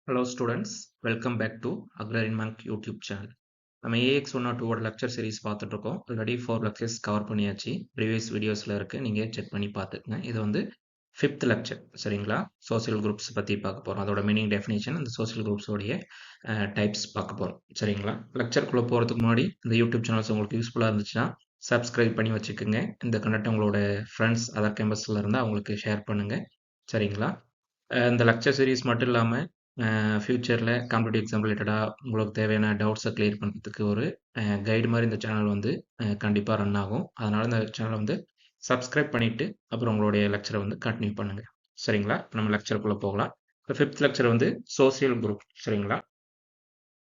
Hello students, welcome back to Agrarian Monk YouTube channel. நம்ம AX 102 lecture series பார்த்துட்டு இருக்கோம். Already 4 lectures cover பண்ணியாச்சு. Previous வீடியோஸ்ல இருக்கு. நீங்க செக் பண்ணி பார்த்துக்கங்க. இது வந்து 5th லெக்சர் சரிங்களா? சோசியல் குரூப்ஸ் பத்தி பார்க்க போறோம். அதோட மீனிங் டெஃபினேஷன் அந்த சோசியல் குரூப்ஸ் உடைய டைப்ஸ் பார்க்க போறோம். சரிங்களா? லெக்சருக்குள்ள போறதுக்கு முன்னாடி இந்த யூடியூப் சேனல்ஸ் உங்களுக்கு யூஸ்ஃபுல்லா இருந்துச்சுன்னா சப்ஸ்கிரைப் பண்ணி வச்சுக்கோங்க. இந்த கண்டென்ட் உங்களோட ஃப்ரெண்ட்ஸ் அதர் கேம்பஸ்ல இருந்தா அவங்களுக்கு ஷேர் பண்ணுங்க. சரிங்களா? இந்த லெக்சர் சீரிஸ் மட்டும் இல்லாம ஃபியூச்சரில் காம்படிட்டிவ் எக்ஸாம் ரிலேட்டடாக உங்களுக்கு தேவையான டவுட்ஸை கிளியர் பண்ணுறதுக்கு ஒரு கைடு மாதிரி இந்த சேனல் வந்து கண்டிப்பாக ரன் ஆகும். அதனால் இந்த சேனலை வந்து சப்ஸ்கிரைப் பண்ணிவிட்டு அப்புறம் உங்களுடைய லெக்சரை வந்து கண்டினியூ பண்ணுங்கள். சரிங்களா? இப்போ நம்ம லெக்சருக்குள்ளே போகலாம். இப்போ 5th லெக்சர் வந்து சோசியல் குரூப். சரிங்களா?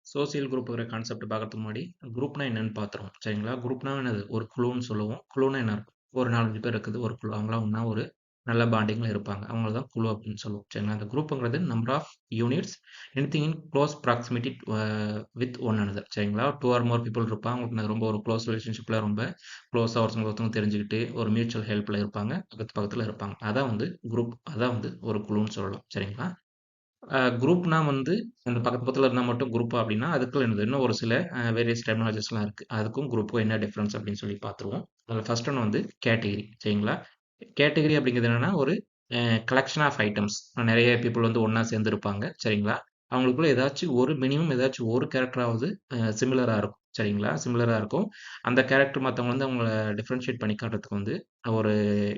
சோசியல் குரூப்புங்கிற கான்செப்ட் பார்க்கறதுக்கு முன்னாடி குரூப்னா என்னன்னு பார்த்துருவோம். சரிங்களா? குரூப்னா என்னது? ஒரு குழுன்னு சொல்லுவோம். குழுன்னா என்ன இருக்கும்? ஒரு 4-5 பேர் இருக்குது ஒரு குழு. அவங்களாம் ஒன்றா ஒரு நல்ல பாண்டிங்ல இருப்பாங்க. அவங்கள தான் குழு அப்படின்னு சொல்லுவோம். சரிங்களா? அந்த குரூப்புங்கிறது number of units anything in close proximity with one another. சரிங்களா? 2 ஆர் மோர் பீப்புள் இருப்பாங்க. அவங்களுக்கு ரொம்ப ஒரு க்ளோஸ் ரிலேஷன்ஷிப்பில் ரொம்ப க்ளோஸாக ஒருத்தவங்க தெரிஞ்சுக்கிட்டு ஒரு மியூச்சுவல் ஹெல்ப்பில் இருப்பாங்க. பக்கத்து பக்கத்தில் இருப்பாங்க. அதான் வந்து குரூப். அதான் வந்து ஒரு குழுன்னு சொல்லலாம். சரிங்களா? குரூப்னா வந்து அந்த பக்கத்து பக்கத்துல இருந்தா மட்டும் குரூப்பா அப்படின்னா, அதுக்குள்ள என்னது இன்னும் ஒரு சில வேரியஸ் டெர்மினாலஜிஸ்லாம் இருக்கு. அதுக்கும் குரூப்புக்கும் என்ன டிஃபரன்ஸ் அப்படின்னு சொல்லி பார்த்துருவோம். அதுல ஃபர்ஸ்ட் ஒன் வந்து கேட்டகரி சரிங்களா? கேட்டகரி அப்படிங்கிறது என்னன்னா, ஒரு கலெக்ஷன் ஆஃப் ஐட்டம்ஸ். நெறைய பீப்பிள் வந்து ஒண்ணா சேர்ந்திருப்பாங்க. சரிங்களா? அவங்களுக்குள்ள ஏதாச்சும் ஒரு மினிமம் ஏதாச்சும் ஒரு கேரக்டராவது சிமிலரா இருக்கும். சரிங்களா? சிமிலரா இருக்கும். அந்த கேரக்டர் மத்தவங்க வந்து அவங்கள டிஃபரன்ஷியேட் பண்ணி காட்டுறதுக்கு வந்து ஒரு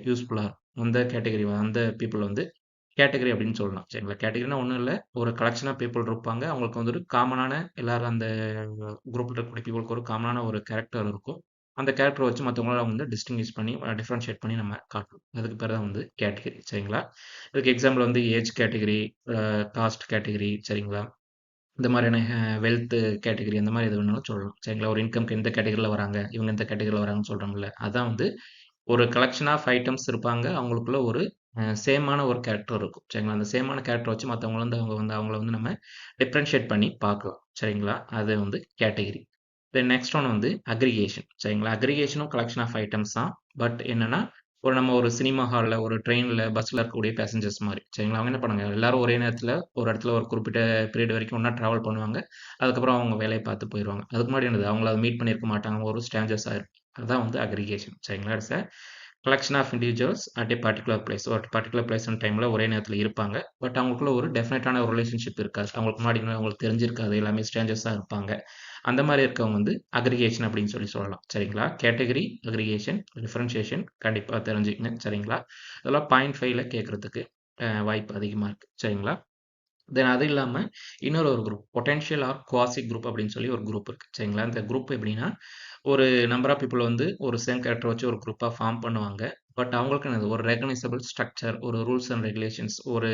யூஸ்ஃபுல்லா இருக்கும். அந்த கேட்டகரி அந்த பீப்பிள் வந்து கேட்டகரி அப்படின்னு சொல்லலாம். சரிங்களா? கேட்டகரினா ஒண்ணும் இல்ல. ஒரு கலெக்ஷன் ஆஃப் பீப்பிள் இருப்பாங்க. அவங்களுக்கு வந்து ஒரு காமனான எல்லாரும் அந்த குரூப்ல இருக்கக்கூடிய பீப்பிள்க்கு ஒரு காமனான ஒரு கேரக்டர் இருக்கும். அந்த கேரக்டர வச்சு மத்தவங்கள வந்து டிஸ்டிங்கிஷ் பண்ணி டிஃபரன்ஷியேட் பண்ணி நம்ம காட்டணும். அதுக்கு பேரு தான் வந்து கேட்டகரி. சரிங்களா? இதுக்கு எக்ஸாம்பிள் வந்து ஏஜ் கேட்டகரி, காஸ்ட் கேட்டகரி சரிங்களா? இந்த மாதிரியான வெல்த் கேட்டகரி அந்த மாதிரி எது வேணாலும் சொல்லலாம். சரிங்களா? ஒரு இன்கம்க்கு எந்த கேட்டகரில வராங்க, இவங்க எந்த கேட்டகரில வராங்கன்னு சொல்றோம்ல. அதான் வந்து ஒரு கலெக்ஷன் ஆஃப் ஐட்டம்ஸ் இருப்பாங்க. அவங்களுக்குள்ள ஒரு சேமான ஒரு கேரக்டர் இருக்கும். சரிங்களா? அந்த சேமான கேரக்டர வச்சு மத்தவங்கள வந்து அவங்கள வந்து நம்ம டிஃபரன்ஷியேட் பண்ணி பார்க்கலாம். சரிங்களா? அது வந்து கேட்டகரி. தென் நெக்ஸ்ட் ஒன் வந்து அக்ரிகேஷன். சரிங்களா? அக்ரிகேஷனும் கலெக்ஷன் ஆஃப் ஐட்டம்ஸ் தான். பட் என்னன்னா, நம்ம ஒரு சினிமா ஹால்ல, ஒரு ட்ரெயின்ல, பஸ்ல இருக்கக்கூடிய பேசஞ்சர்ஸ் மாரி. சரிங்களா? அவங்க என்ன பண்ணுவாங்க, எல்லாரும் ஒரே நேரத்துல ஒரு இடத்துல ஒரு குறிப்பிட்ட பீரியட் வரைக்கும் ஒண்ணா டிராவல் பண்ணுவாங்க. அதுக்கப்புறம் அவங்க வேலைய பார்த்து போயிருவாங்க. அதுக்கு முன்னாடி என்னது, அவங்கள மீட் பண்ணியிருக்க மாட்டாங்க. அவங்க ஒரு ஸ்ட்ரேஞ்சர்ஸா இருப்பாங்க. அதான் வந்து அக்ரிகேஷன். சரிங்களா? It's a collection of individuals at a particular place. ஒரு பர்ட்டிகுலர் பிளேஸ் அண்ட் டைம்ல ஒரே நேரத்துல இருப்பாங்க. பட் அவங்களுக்குள்ள ஒரு டெஃபினட்டான ஒரு ரிலேஷன்ஷிப் இருக்காது. அவங்களுக்கு முன்னாடி அவங்களுக்கு தெரிஞ்சிருக்காது. எல்லாமே ஸ்ட்ரேஞ்சர்ஸா இருப்பாங்க. அந்த மாரி இருக்கவங்க வந்து அக்ரிகேஷன் அப்படின்னு சொல்லலாம். சரிங்களா? கேட்டகரி, அக்ரிகேஷன், டிஃபரன்ஷியேஷன் கண்டிப்பா தெரிஞ்சுக்கங்க. சரிங்களா? இதெல்லாம் பாயிண்ட் 5ல கேட்கறதுக்கு வாய்ப்பு அதிகமா இருக்கு. சரிங்களா? தென் அது இல்லாம இன்னொரு ஒரு group potential or quasi group அப்படின்னு சொல்லி ஒரு குரூப் இருக்கு. சரிங்களா? இந்த குரூப் எப்படின்னா, ஒரு நம்பர் ஆஃப் பீப்பிள் வந்து ஒரு சேம் கேரக்டர் வச்சு ஒரு குரூப்பா ஃபார்ம் பண்ணுவாங்க. பட் அவங்களுக்கு என்னது ஒரு ரெகனைசபிள் ஸ்ட்ரக்சர், ஒரு ரூல்ஸ் அண்ட் ரெகுலேஷன்ஸ், ஒரு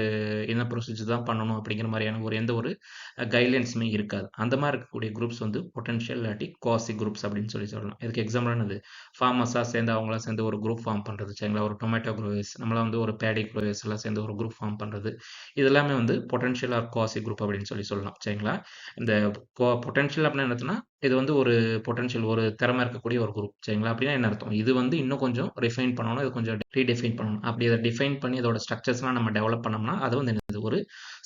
என்ன ப்ரொசீஜர் தான் பண்ணணும் அப்படிங்கிற மாரியான ஒரு எந்த ஒரு கைட்லைன்ஸுமே இருக்காது. அந்த மாரி இருக்கக்கூடிய குரூப்ஸ் வந்து பொட்டன்ஷியல் இல்லாட்டி குவாசி குரூப்ஸ் அப்படின்னு சொல்லலாம். இதுக்கு எக்ஸாம்பிள் என்னது? ஃபார்மர்ஸா சேர்ந்து அவங்களா சேர்ந்து ஒரு குரூப் ஃபார்ம் பண்றது. சரிங்களா? ஒரு டொமேட்டோ குரோவர்ஸ், நம்மலாம் வந்து ஒரு பேடி குரோவர்ஸ் எல்லாம் சேர்ந்து ஒரு குரூப் ஃபார்ம் பண்றது. இது எல்லாமே வந்து பொட்டன்ஷியல் ஆர் குவாசி குரூப் அப்படின்னு சொல்லலாம். சரிங்களா? இந்த பொட்டன்ஷியல் அப்படின்னா என்ன அர்த்தம்னா, இது வந்து ஒரு பொட்டன்ஷியல் ஒரு திறமை இருக்கக்கூடிய ஒரு குரூப். சரிங்களா? அப்படின்னா என்ன அர்த்தம்? இது வந்து இன்னும் கொஞ்சம் ரிஃபைன் பண்ணணும். இது கொஞ்சம் ரீடிஃபைன் பண்ணணும். அப்படி அத டிஃபைன் பண்ணி அதோட ஸ்ட்ரக்சர்ஸ்லாம் நம்ம டெவலப் பண்ணோம்னா, அது வந்து என்னது? ஒரு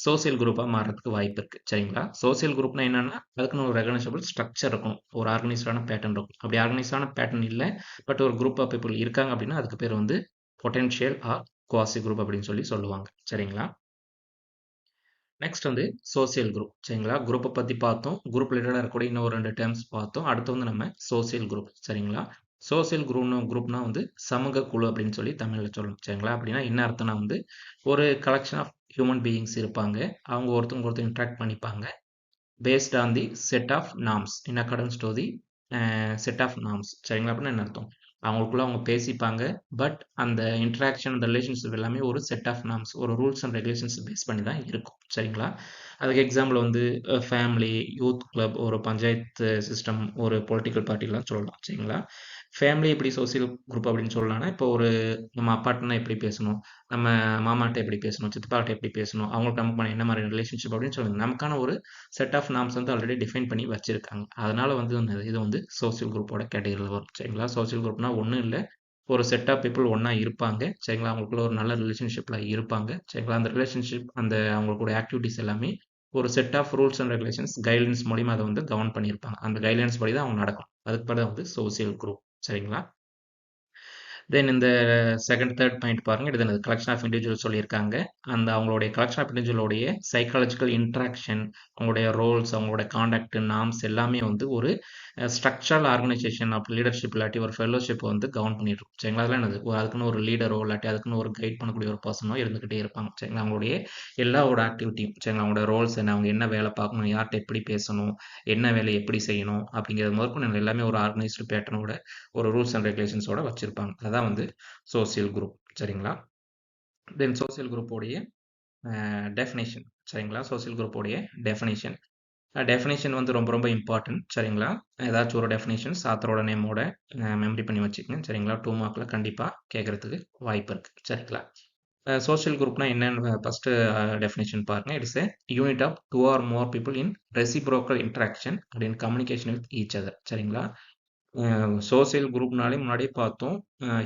சோசியல் குரூப்பா மாறுறதுக்கு வாய்ப்பு இருக்கு. சரிங்களா? சோசியல் குரூப்னா என்னன்னா, அதுக்குன்னு ஒரு ரெகனைசபிள் ஸ்ட்ரக்சர் இருக்கணும். ஒரு ஆர்கனைஸ்டான பேட்டர்ன் இருக்கும். அப்படி ஆர்கனைஸ்டான பேட்டர்ன் இல்ல, பட் ஒரு குரூப் ஆஃப் பீப்பிள் இருக்காங்க அப்படின்னா, அதுக்கு பேர் வந்து பொட்டன்ஷியல் ஆர் குவாசி குரூப் அப்படின்னு சொல்லுவாங்க. சரிங்களா? நெக்ஸ்ட் வந்து சோசியல் குரூப். சரிங்களா? குரூப்ப பத்தி பார்த்தோம். குரூப் ரிலேட்டடா இருக்கக்கூடிய இன்னும் ஒரு 2 டெர்ம்ஸ் பார்த்தோம். அடுத்து வந்து நம்ம சோசியல் குரூப். சரிங்களா? சோசியல் குரூப்னா வந்து சமூக குழு அப்படின்னு சொல்லி தமிழ்ல சொல்லணும். சரிங்களா? அப்படின்னா என்ன அர்த்தம்னா வந்து, ஒரு கலெக்ஷன் ஆஃப் ஹியூமன் பீயிங்ஸ் இருப்பாங்க. அவங்க ஒருத்தவங்க ஒருத்தர் இன்டராக்ட் பண்ணிப்பாங்க. Based on the set of norms in accordance to the set of norms. சரிங்களா? அப்படின்னா என்ன அர்த்தம்? அவங்களுக்குள்ள அவங்க பேசிப்பாங்க. பட் அந்த இன்டராக்ஷன், அந்த ரிலேஷன்ஷிப் எல்லாமே ஒரு செட் ஆஃப் நார்ம்ஸ், ஒரு ரூல்ஸ் அண்ட் ரெகுலேஷன்ஸ் பேஸ் பண்ணி தான் இருக்கும். சரிங்களா? அதுக்கு எக்ஸாம்பிள் வந்து ஃபேமிலி, யூத் கிளப், ஒரு பஞ்சாயத்து சிஸ்டம், ஒரு பொலிட்டிக்கல் பார்ட்டிலாம் சொல்லலாம். சரிங்களா? ஃபேமிலி எப்படி சோசியல் குரூப் அப்படின்னு சொல்லலாம்னா, இப்போ ஒரு நம்ம அப்பாட்டனா எப்படி பேசணும்? நம்ம மாமாட்ட எப்படி பேசணும்? சித்தப்பாட்ட எப்படி பேசணும்? அவங்களுக்கு நமக்கான என்ன மாரி ரிலேஷன்ஷிப் அப்படின்னு சொல்லுங்க. நமக்கான ஒரு செட் ஆஃப் நார்ம்ஸ் வந்து ஆல்ரெடி டிஃபைன் பண்ணி வச்சிருக்காங்க. அதனால வந்து இது வந்து சோசியல் குரூப்போட கேட்டகரில வரும். சரிங்களா? சோசியல் குரூப்னா ஒண்ணும் இல்ல. ஒரு செட் ஆஃப் பீப்பிள் ஒண்ணா இருப்பாங்க. சரிங்களா? அவங்களுக்குள்ள ஒரு நல்ல ரிலேஷன்ஷிப்ல இருப்பாங்க. சரிங்களா? அந்த ரிலேஷன்ஷிப் அந்த அவங்களுடைய ஆக்டிவிட்டீஸ் எல்லாமே ஒரு set of rules and regulations guidelines மூலியமா அதை வந்து கவர்ன் பண்ணியிருப்பாங்க. அந்த கைட்லைன்ஸ் படி தான் அவங்க நடக்கும். அதுக்கு பேர் தான் வந்து சோசியல் குரூப். சரிங்களா? தென் இந்த செகண்ட், தேர்ட் பாயிண்ட் பாருங்க. இது என்னது கலெக்ஷன் ஆஃப் இண்டிவிஜுவல் சொல்லியிருக்காங்க. அந்த அவங்களுடைய கலெக்ஷன் ஆஃப் இண்டிவிஜுவலோடைய சைக்காலஜிக்கல் இன்ட்ராக்ஷன், அவங்களுடைய ரோல்ஸ், அவங்களுடைய கான்டக்ட், நார்ம்ஸ் எல்லாமே வந்து ஒரு ஸ்ட்ரக்சரல் ஆர்கனைசேஷன் ஆஃப் லீடர்ஷிப் இல்லாட்டி ஒரு ஃபெல்லோஷிப் வந்து கவர்ன் பண்ணிட்டு இருக்கும். சரிங்களா? அதெல்லாம் என்னது அதுக்குன்னு ஒரு லீடரோ இல்லாட்டி அதுக்குன்னு ஒரு கைட் பண்ணக்கூடிய ஒரு பர்சனோ இருந்துகிட்டே இருப்பாங்க. சரிங்களா? அவங்களுடைய எல்லாவோட ஆக்டிவிட்டியும் சரிங்களா? அவங்களோட ரோல்ஸ் என்ன, அவங்க என்ன வேலை பார்க்கணும், யார்கிட்ட எப்படி பேசணும், என்ன வேலையை எப்படி செய்யணும் அப்படிங்கிறது முதற்கொண்டு எல்லாமே ஒரு ஆர்கனைஸ்டு பேட்டர்னோட ஒரு ரூல்ஸ் அண்ட் ரெகுலேஷன்ஸோட வச்சிருப்பாங்க. அதான் வந்து சோசியல் குரூப். சரிங்களா? தென் சோசியல் குரூப்போடைய டெஃபினேஷன். சரிங்களா? சோசியல் குரூப்போடைய டெஃபினேஷன். டெஃபினேஷன் வந்து ரொம்ப ரொம்ப இம்பார்ட்டன்ட். சரிங்களா? ஏதாச்சும் ஒரு டெஃபினேஷன்ஸ் ஆத்தரோட நேமோட மெமரி பண்ணி வச்சுக்கங்க. சரிங்களா? 2 மார்க்ல கண்டிப்பா கேட்கறதுக்கு வாய்ப்பு இருக்கு. சரிங்களா? சோசியல் குரூப்னா என்னன்னு ஃபர்ஸ்ட் டெஃபினேஷன் பாருங்க. It is a unit of 2 or more people in reciprocal interaction and in communication with each other. சரிங்களா? சோசியல் குரூப்னாலே முன்னாடியே பார்த்தோம்.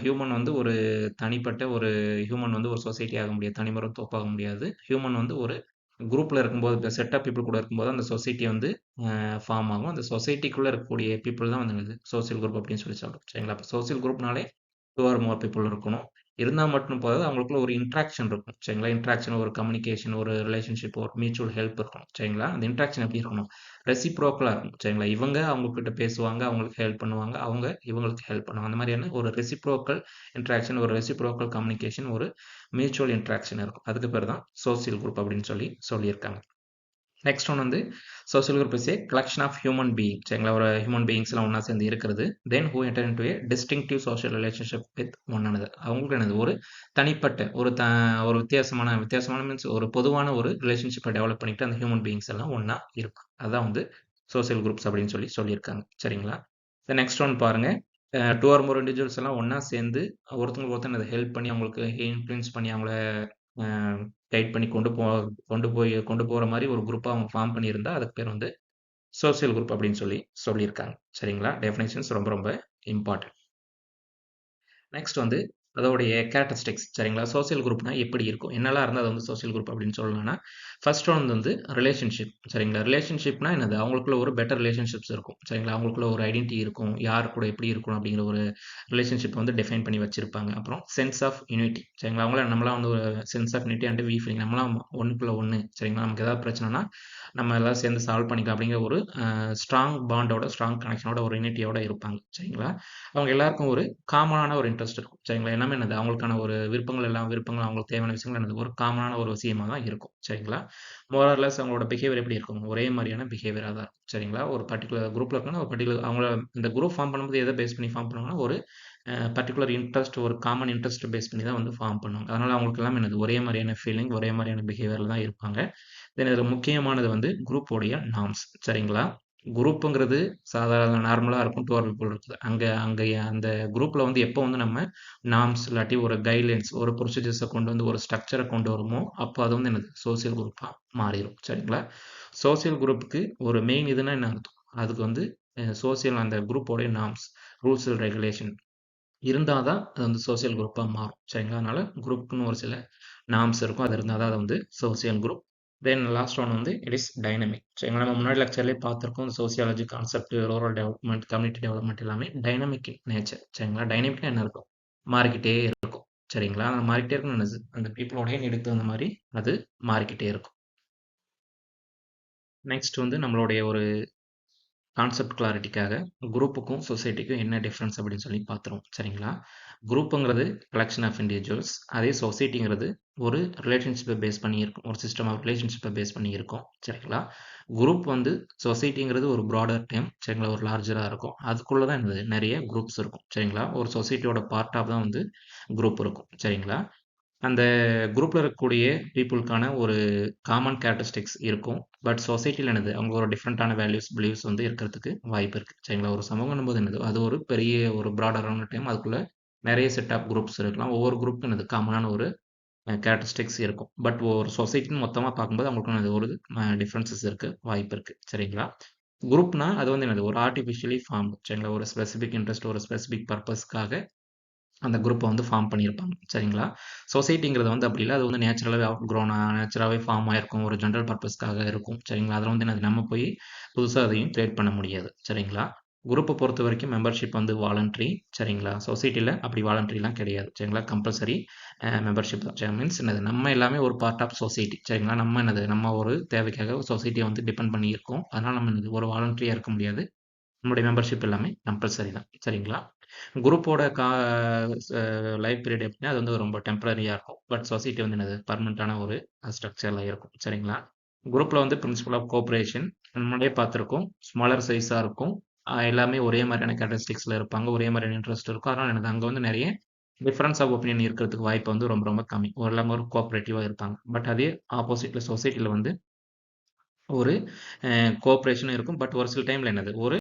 ஹியூமன் வந்து ஒரு தனிப்பட்ட ஒரு ஹியூமன் வந்து ஒரு சொசைட்டி ஆக முடியாது. தனிமரம் தோப்பாக முடியாது. ஹியூமன் வந்து ஒரு குரூப்ல இருக்கும்போது, இந்த செட் ஆஃப் பீப்பிள் கூட இருக்கும்போது அந்த சொசைட்டி வந்து ஃபார்ம் ஆகும். அந்த சொசைட்டிக்குள்ள இருக்கக்கூடிய பீப்பிள் தான் வந்து என்னது சோசியல் குரூப் அப்படின்னு சொல்லி சொல்றோம். சரிங்களா? அப்ப சோசியல் குரூப்னாலே 2 ஆர் மோர் பீப்பிள் இருக்கணும். இருந்தா மட்டும் போதாது. அவங்களுக்குள்ள ஒரு இன்டராக்ஷன் இருக்கும். சரிங்களா? இன்டராக்ஷன், ஒரு கம்யூனிகேஷன், ஒரு ரிலேஷன்ஷிப், ஒரு மியூச்சுவல் ஹெல்ப் இருக்கணும். சரிங்களா? அந்த இன்டராக்ஷன் எப்படி இருக்கணும்? ரெசிப்ரோக்கலா இருக்கணும். சரிங்களா? இவங்க அவங்க கிட்ட பேசுவாங்க, அவங்களுக்கு ஹெல்ப் பண்ணுவாங்க. அவங்க இவங்களுக்கு ஹெல்ப் பண்ணுவாங்க. அந்த மாதிரியான ஒரு ரெசிப்ரோக்கல் இன்டராக்ஷன், ஒரு ரெசிப்ரோக்கல் கம்யூனிகேஷன், ஒரு மியூச்சுவல் இன்டராக்ஷன் இருக்கும். அதுக்கு பேர் தான் சோசியல் குரூப் அப்படின்னு சொல்லியிருக்காங்க. நெக்ஸ்ட் ஒன் வந்து social group is a collection of human being. சரிங்களா? ஒரு ஹியூமன் பீயிங்ஸ்லாம் ஒண்ணா சேர்ந்து இருக்கிறது. Then who enter into a distinctive social relationship with one another. அவங்களுக்கு என்னது ஒரு தனிப்பட்ட ஒரு வித்தியாசமான மீன்ஸ் ஒரு பொதுவான ஒரு ரிலேஷன்ஷிப்பை டெவலப் பண்ணிட்டு அந்த ஹியூமன் பீயிங்ஸ் எல்லாம் ஒண்ணா இருக்கும். அதான் வந்து சோசியல் குரூப்ஸ் அப்படின்னு சொல்லியிருக்காங்க. சரிங்களா? நெக்ஸ்ட் ஒன் பாருங்க. 2 ஆர் மோர் இண்டிவிஜுவல்ஸ் எல்லாம் ஒண்ணா சேர்ந்து ஒருத்தங்களுக்கு ஒருத்தர் அதை ஹெல்ப் பண்ணி அவங்களுக்கு இன்ஃப்ளூயன்ஸ் பண்ணி அவங்கள அ கைட் பண்ணி கொண்டு போற மாரி ஒரு குரூப்பா அவங்க ஃபார்ம் பண்ணியிருந்தா, அதுக்கு பேர் வந்து சோசியல் குரூப் அப்படின்னு சொல்லியிருக்காங்க. சரிங்களா? டெஃபினிஷன்ஸ் ரொம்ப ரொம்ப இம்பார்ட்டன்ட். நெக்ஸ்ட் வந்து அதோடைய கேரக்டரிஸ்டிக்ஸ். சரிங்களா? சோசியல் குரூப்னா எப்படி இருக்கும்? என்னலாம் இருந்தா அது வந்து சோசியல் குரூப் அப்படின்னு சொல்லலாம்னா, ஃபர்ஸ்ட் ஒன் வந்து ரிலேஷன்ஷிப். சரிங்களா? ரிலேஷன்ஷிப்னா என்னது? அவங்களுக்குள்ள ஒரு பெட்டர் ரிலேஷன்ஷிப்ஸ் இருக்கும். சரிங்களா? அவங்களுக்குள்ள ஒரு ஐடென்டிட்டி இருக்கும். யார் கூட எப்படி இருக்கணும் அப்படிங்கிற ஒரு ரிலேஷன்ஷிப் வந்து டிஃபைன் பண்ணி வச்சிருப்பாங்க. அப்புறம் சென்ஸ் ஆஃப் யூனிட்டி. சரிங்களா? நம்மலாம் வந்து ஒரு sense of unity and we feeling. நம்மலாம் ஒண்ணுக்குள்ள ஒண்ணு. சரிங்களா? நமக்கு ஏதாவது பிரச்சனைனா, நம்ம எல்லாரும் சேர்ந்து சால்வ் பண்ணிக்கலாம் அப்படிங்கிற ஒரு ஸ்ட்ராங் கனெக்ஷனோட ஒரு யூனிட்டியோட இருப்பாங்க. சரிங்களா? அவங்க எல்லாருக்கும் ஒரு காமனான ஒரு இன்ட்ரெஸ்ட் இருக்கும். சரிங்களா? எல்லாமே என்னது அவங்களுக்கான ஒரு விருப்பங்கள் அவங்களுக்கு தேவையான விஷயங்கள் என்னது ஒரு காமனான ஒரு விஷயமா தான் இருக்கும். சரிங்களா? மோர் ஆர் லெஸ் அவங்களோட பிஹேவியர் எப்படி இருக்கும்? ஒரே மாரியான பிஹேவியரா தான் இருக்கும். சரிங்களா? ஒரு பர்ட்டிகுலர் குரூப்ல இருக்கணும்னா, ஒரு பர்ட்டிகுலர் அவங்கள இந்த குரூப் ஃபார்ம் பண்ணும்போது எத பேஸ் பண்ணி ஃபார்ம் பண்ணுவாங்கன்னா, ஒரு பர்ட்டிகுலர் இன்ட்ரெஸ்ட், ஒரு காமன் இன்ட்ரெஸ்ட் பேஸ் பண்ணி தான் வந்து ஃபார்ம் பண்ணுவாங்க. அதனால அவங்களுக்கு எல்லாமே என்னது ஒரே மாரியான ஃபீலிங், ஒரே மாரியான பிஹேவியர்ல தான் இருப்பாங்க. தென் இதுல முக்கியமானது வந்து குரூப் உடைய நார்ம்ஸ். சரிங்களா? குரூப்புங்கிறது சாதாரண நார்மலா இருக்கும். 2 பீப்பிள் இருக்குது. அங்க அங்க அந்த குரூப்ல வந்து எப்போ வந்து நம்ம நார்ம்ஸ் இல்லாட்டி ஒரு கைட்லைன்ஸ், ஒரு ப்ரொசீஜர்ஸ கொண்டு வந்து ஒரு ஸ்ட்ரக்சர கொண்டு வருமோ, அப்போ அது வந்து என்னது சோசியல் குரூப்பா மாறிரும். சரிங்களா? சோசியல் குரூப்க்கு ஒரு மெயின் இதுன்னா என்ன அர்த்தம்? அதுக்கு வந்து சோசியல் அந்த குரூப்போடைய நார்ம்ஸ், ரூல்ஸ் அண்ட் ரெகுலேஷன் இருந்தா தான் அது வந்து சோசியல் குரூப்பா மாறும். சரிங்களா? அதனால குரூப்க்குன்னு ஒரு சில நார்ம்ஸ் இருக்கும். அது இருந்தா தான் அது வந்து social group. Then last one வந்து இட் இஸ் டைனமிக். சரிங்களா? நம்ம முன்னாடி லெக்சர்லயே பார்த்திருக்கோம். Sociology concept, rural development, community development எல்லாமே டைனமிக் இன் நேச்சர். சரிங்களா? டைனமிக்னா என்ன இருக்கும்? மாறிக்கிட்டே இருக்கும். சரிங்களா? அந்த மாறிக்கிட்டே இருக்கும்னு என்னது? அந்த பீப்பிளோடைய நீடுக்கு தகுந்த மாரி அது மாறிக்கிட்டே இருக்கும். நெக்ஸ்ட் வந்து நம்மளுடைய ஒரு கான்செப்ட் கிளாரிட்டிக்காக குரூப்புக்கும் சொசைட்டிக்கும் என்ன டிஃபரன்ஸ் அப்படின்னு சொல்லி பார்த்துருவோம். சரிங்களா? குரூப்புங்கிறது கலெக்ஷன் ஆஃப் இண்டிவிஜுவல்ஸ். அதே சொசைட்டிங்கிறது ஒரு ரிலேஷன்ஷிப்பை பேஸ் பண்ணி இருக்கும். ஒரு சிஸ்டம் ஆஃப் ரிலேஷன்ஷிப்பை பேஸ் பண்ணி இருக்கும். சரிங்களா? குரூப் வந்து சொசைட்டிங்கிறது ஒரு ப்ராடர் டேர்ம். சரிங்களா? ஒரு லார்ஜரா இருக்கும். அதுக்குள்ள தான் என்னது நிறைய குரூப்ஸ் இருக்கும். சரிங்களா? ஒரு சொசைட்டியோட பார்ட் ஆஃப் தான் வந்து குரூப் இருக்கும். சரிங்களா? அந்த குரூப்ல இருக்கக்கூடிய பீப்புளுக்கான ஒரு காமன் கேரக்டரிஸ்டிக்ஸ் இருக்கும். பட் சொசைட்டில என்னது அவங்களோட டிஃப்ரெண்டான வேல்யூஸ், பிலீவ்ஸ் வந்து இருக்கிறதுக்கு வாய்ப்பு இருக்கு. சரிங்களா? ஒரு சமூகம்னும்போது என்னது அது ஒரு பெரிய ஒரு ப்ராடரான டைம். அதுக்குள்ள நிறைய செட் ஆஃப் குரூப்ஸ் இருக்கலாம். ஒவ்வொரு குரூப்க்கும் என்னது காமனான ஒரு கேரக்டரிஸ்டிக்ஸ் இருக்கும். பட் ஒரு சொசைட்டின்னு மொத்தமா பார்க்கும்போது அவங்களுக்கு என்னது ஒரு டிஃபரன்சஸ் இருக்கு, வாய்ப்பு இருக்கு. சரிங்களா? குரூப்னா அது வந்து என்னது ஒரு ஆர்டிஃபிஷியலி ஃபார்ம்டு. சரிங்களா? ஒரு ஸ்பெசிஃபிக் இன்ட்ரெஸ்ட், ஒரு ஸ்பெசிஃபிக் பர்ப்பஸ்க்காக அந்த குரூப்பை வந்து ஃபார்ம் பண்ணியிருப்பாங்க. சரிங்களா? சொசைட்டிங்கிறது வந்து அப்படி இல்ல. அது வந்து நேச்சுரலாவே நேச்சுரலாவே ஃபார்ம் ஆயிருக்கும். ஒரு ஜெனரல் பர்ப்பஸ்க்காக இருக்கும். சரிங்களா? அதில வந்து என்னது நம்ம போய் புதுசா அதையும் கிரியேட் பண்ண முடியாது. சரிங்களா? குரூப்ப பொறுத்தவரைக்கும் மெம்பர்ஷிப் வந்து வாலண்டரி. சரிங்களா? சொசைட்டில அப்படி வாலண்டரிலாம் கிடையாது. சரிங்களா? கம்பல்சரி மெம்பர்ஷிப் தான். மீன்ஸ் என்னது நம்ம எல்லாமே ஒரு பார்ட் ஆஃப் சொசைட்டி. சரிங்களா? நம்ம என்னது நம்ம ஒரு தேவைக்காக சொசைட்டிய வந்து டிபெண்ட் பண்ணி இருக்கோம். அதனால நம்ம என்னது ஒரு வாலண்டரியா இருக்க முடியாது. நம்முடைய மெம்பர்ஷிப் எல்லாமே கம்பல்சரி தான். சரிங்களா? குரூப்போட லைஃப் பீரியட் எப்படின்னா, அது வந்து ரொம்ப டெம்பரரியா இருக்கும். பட் சொசைட்டி வந்து என்னது பெர்மனன்ட்டான ஒரு ஸ்ட்ரக்சர்ல இருக்கும். சரிங்களா? குரூப்ல வந்து பிரின்சிபல் ஆஃப் கோஆப்பரேஷன் முன்னாடியே பார்த்திருக்கோம். ஸ்மாலர் சைஸா இருக்கும். எல்லாமே ஒரே மாதிரியான கேரக்டரிஸ்டிக்ஸ்ல இருப்பாங்க. ஒரே மாதிரியான இன்ட்ரெஸ்ட் இருக்கும். அதனால என்னது அங்க வந்து நெறைய டிஃபரன்ஸ் ஆஃப் ஒப்பீனியன் இருக்கிறதுக்கு வாய்ப்பு வந்து ரொம்ப ரொம்ப கம்மி. எல்லாமே ஒரு கோஆப்பரேட்டிவா இருப்பாங்க. பட் அதே ஆப்போசிட்ல சொசைட்டில வந்து ஒரு கோஆப்பரேஷனும் இருக்கும். பட் ஒரு சில டைம்ல என்னது ஒரு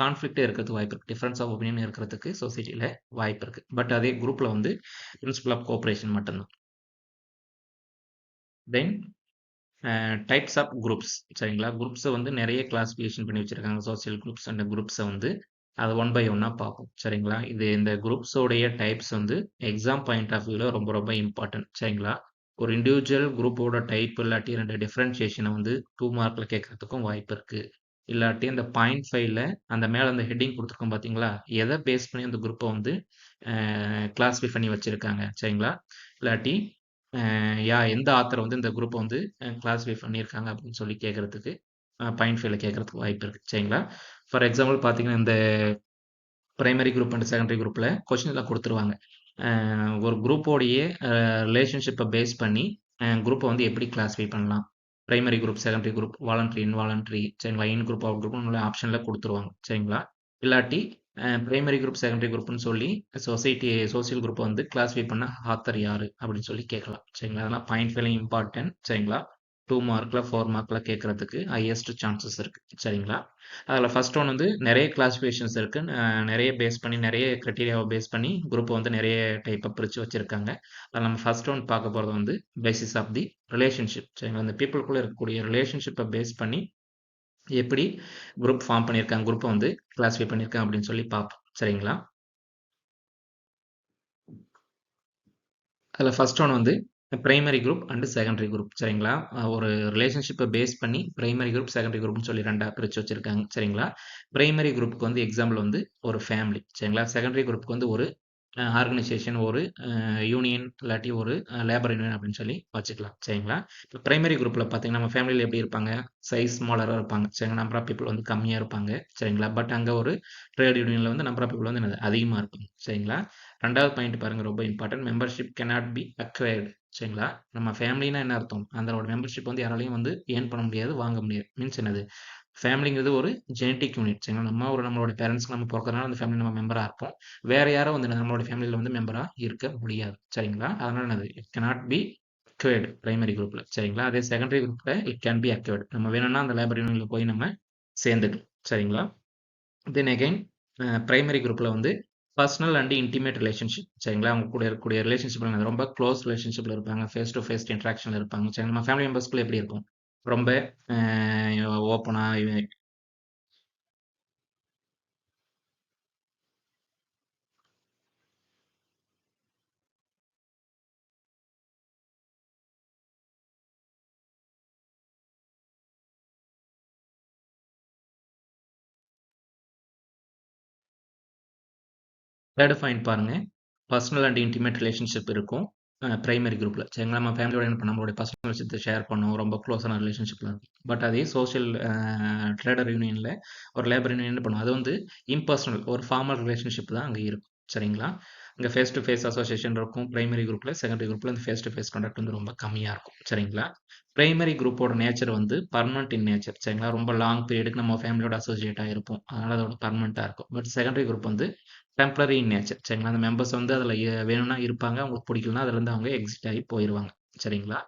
கான்ஃப்ளிக்ட்டே இருக்கிறதுக்கு வாய்ப்பு இருக்கு. டிஃபரன்ஸ் ஆஃப் ஒப்பீனியன் இருக்கிறதுக்கு சொசைட்டில வாய்ப்பு இருக்கு. பட் அதே குரூப்ல வந்து பிரின்சிபல் ஆஃப் கோஆப்பரேஷன் மட்டும் தான். தென் டைப்ஸ் ஆஃப் குரூப்ஸ் சரிங்களா? குரூப்ஸ வந்து நெறைய கிளாசிஃபிகேஷன் பண்ணி வச்சிருக்காங்க. சோசியல் குரூப்ஸ் அண்ட் குரூப்ஸ வந்து அது ஒன் பை ஒன்னா பார்ப்போம். சரிங்களா? இந்த குரூப்ஸோடைய டைப்ஸ் வந்து எக்ஸாம் பாயிண்ட் ஆஃப் வியூல ரொம்ப ரொம்ப இம்பார்ட்டன்ட். சரிங்களா? ஒரு இண்டிவிஜுவல் குரூப்போட டைப் இல்லாட்டி 2 டிஃபரன்ஷியேஷன வந்து 2 மார்க்ல கேட்கறதுக்கும் வாய்ப்பு இருக்கு. இல்லாட்டி அந்த பாயிண்ட் 5ல அந்த மேல அந்த ஹெட்டிங் குடுத்துருக்கோம் பார்த்தீங்களா? எத பேஸ் பண்ணி அந்த குரூப்ப வந்து கிளாஸிஃபை பண்ணி வச்சிருக்காங்க. சரிங்களா? இல்லாட்டி எந்த ஆத்தர் வந்து இந்த குரூப்ப வந்து கிளாஸிஃபை பண்ணியிருக்காங்க அப்படின்னு சொல்லி கேட்கறதுக்கு பாயிண்ட் 5ல கேட்கறதுக்கு வாய்ப்பு இருக்கு. சரிங்களா? ஃபார் எக்ஸாம்பிள் பார்த்தீங்கன்னா, இந்த பிரைமரி குரூப் அண்ட் செகண்டரி குரூப்ல கொஸ்டின்ல குடுத்துருவாங்க. அ ஒரு குரூப்போடைய ரிலேஷன்ஷிப்ப பேஸ் பண்ணி குரூப்ப வந்து எப்படி கிளாஸிஃபை பண்ணலாம்? Primary group, secondary group, voluntary, involuntary சரிங்களா? இன் குரூப், அவுட் குரூப்னு ஆப்ஷன்ல குடுத்துருவாங்க. சரிங்களா? இல்லாட்டி பிரைமரி குரூப், செகண்டரி குரூப்ன்னு சொல்லி சோசியல் குரூப்ப வந்து கிளாஸிஃபை பண்ண ஆத்தர் யாரு? அப்படின்னு சொல்லி கேட்கலாம். சரிங்களா? அதெல்லாம் பாயிண்ட் 5ல இம்பார்ட்டன்ட். சரிங்களா? 2 மார்க்ல, 4 மார்க்ல கேட்கறதுக்கு ஹையஸ்ட் சான்சஸ் இருக்கு. சரிங்களா? அதுல ஃபர்ஸ்ட் ஒன் வந்து நெறைய கிளாசிஃபிகேஷன்ஸ் இருக்கு. நெறைய பேஸ் பண்ணி நெறைய கிரைட்டீரியாவ பேஸ் பண்ணி குரூப்ப வந்து நெறைய டைப்பா பிரிச்சு வச்சிருக்காங்க. அதுல நம்ம ஃபர்ஸ்ட் ஒன் பார்க்க போறது வந்து பேசிஸ் ஆஃப் தி ரிலேஷன்ஷிப். சரிங்களா? அந்த பீப்பிள்குள்ள இருக்கக்கூடிய ரிலேஷன்ஷிப்ப பேஸ் பண்ணி எப்படி குரூப் ஃபார்ம் பண்ணியிருக்காங்க, குரூப்ப வந்து கிளாஸிஃபை பண்ணியிருக்காங்க அப்படின்னு சொல்லி பார்ப்போம். சரிங்களா? அதுல ஃபர்ஸ்ட் ஒன் வந்து primary group and secondary group. சரிங்களா? ஒரு ரிலேஷன்ஷிப்ப பேஸ் பண்ணி பிரைமரி குரூப், செகண்டரி குரூப்னு சொல்லி 2ஆ பிரிச்சு வச்சிருக்காங்க. சரிங்களா? பிரைமரி குரூப்க்கு வந்து எக்ஸாம்பிள் வந்து ஒரு ஃபேமிலி. சரிங்களா? செகண்டரி குரூப்க்கு வந்து ஒரு ஆர்கனைசேஷன், ஒரு யூனியன் இல்லாட்டி ஒரு லேபர் யூனியன் அப்படின்னு சொல்லி வச்சுக்கலாம். சரிங்களா? இப்ப பிரைமரி குரூப்ல பார்த்தீங்கன்னா, நம்ம ஃபேமிலில எப்படி இருப்பாங்க? சைஸ் ஸ்மாலரா இருப்பாங்க. சரிங்களா? நம்பர் ஆஃப் பீப்பிள் வந்து கம்மியா இருப்பாங்க. சரிங்களா? பட் அங்க ஒரு ட்ரேட் யூனியன்ல வந்து நம்பர் ஆஃப் பீப்பிள் வந்து என்னது அதிகமா இருப்பாங்க. சரிங்களா? 2வது பாயிண்ட் பாருங்க ரொம்ப important. Membership cannot be acquired. சரிங்களா? நம்ம ஃபேமிலின்னா என்ன அர்த்தம்? அதோட மெம்பர்ஷிப் வந்து யாராலயும் வந்து ஏர்ன் பண்ண முடியாது, வாங்க முடியாது. மீன்ஸ் என்னது? ஃபேமிலிங்கிறது ஒரு ஜெனடிக் யூனிட். சரிங்களா? நம்மளோட பேரண்ட்ஸ்க்கு நம்ம பொறக்கறனால அந்த ஃபேமிலி நம்ம மெம்பரா இருப்போம். வேற யாரும் வந்து நம்மளோட ஃபேமிலில வந்து மெம்பரா இருக்க முடியாது. சரிங்களா? அதனால என்னது? It cannot be acquired primary குரூப்ல. சரிங்களா? அதே செகண்டரி குரூப்ல இட் கேன் பி அக்வைர்ட். நம்ம வேணும்னா அந்த லேபர் யூனியன்ல போய் நம்ம சேர்ந்துக்கலாம். சரிங்களா? தென் அகைன் பிரைமரி குரூப்ல வந்து பர்சனல் அண்ட் இன்டிமேட் ரிலேஷன்ஷிப். சரிங்களா? அவங்க கூட இருக்கக்கூடிய ரிலேஷன்ஷிப்ல ரொம்ப க்ளோஸ் ரிலேஷன்ஷிப்ல இருப்பாங்க. ஃபேஸ் டு ஃபேஸ் இன்டராக்ஷன்ல இருப்பாங்க. சரி நம்ம ஃபேமிலி மெம்பர்ஸ்குள்ள எப்படி இருக்கும்? ரொம்ப ஓப்பனா தேர்ட் பாயிண்ட் பாருங்க. பர்சனல் அண்ட் இன்டிமேட் ரிலேஷன்ஷிப் இருக்கும். பிரைமரி குரூப்ல. சரிங்களா? நம்ம ஃபேமிலியோட என்ன நம்மளுடைய பர்சனல் விஷயத்த ஷேர் பண்ணுவோம். ரொம்ப க்ளோஸான ரிலேஷன்ஷிப்ல இருக்கும். பட் அதே சோசியல் ட்ரேடர் யூனியன்ல ஒரு லேபர் யூனியன் என்ன பண்ணும்? அது வந்து இம்பர்சனல் ஒரு ஃபார்மல் ரிலேஷன்ஷிப் தான் அங்க இருக்கும். சரிங்களா? அங்க ஃபேஸ் டு ஃபேஸ் அசோசியேஷன் இருக்கும். பிரைமரி குரூப்ல, செகண்டரி குரூப்ல இந்த ஃபேஸ் டு ஃபேஸ் கான்டாக்ட் வந்து ரொம்ப கம்மியா இருக்கும். சரிங்களா? பிரைமரி குரூப்போட நேச்சர் வந்து பெர்மனன்ட் இன் நேச்சர். சரிங்களா? ரொம்ப லாங் பீரியடுக்கு நம்ம ஃபேமிலியோட அசோசியேட் ஆயிருப்போம். அதனால அதோட பெர்மனன்ட்டா இருக்கும். பட் செகண்டரி குரூப் வந்து டெம்பரரி இன் நேச்சர். சரிங்களா? அந்த மெம்பர்ஸ் வந்து அதுல வேணும்னா இருப்பாங்க. அவங்களுக்கு பிடிக்கலன்னா அதுலருந்து அவங்க எக்ஸிட் ஆகி போயிருவாங்க. சரிங்களா?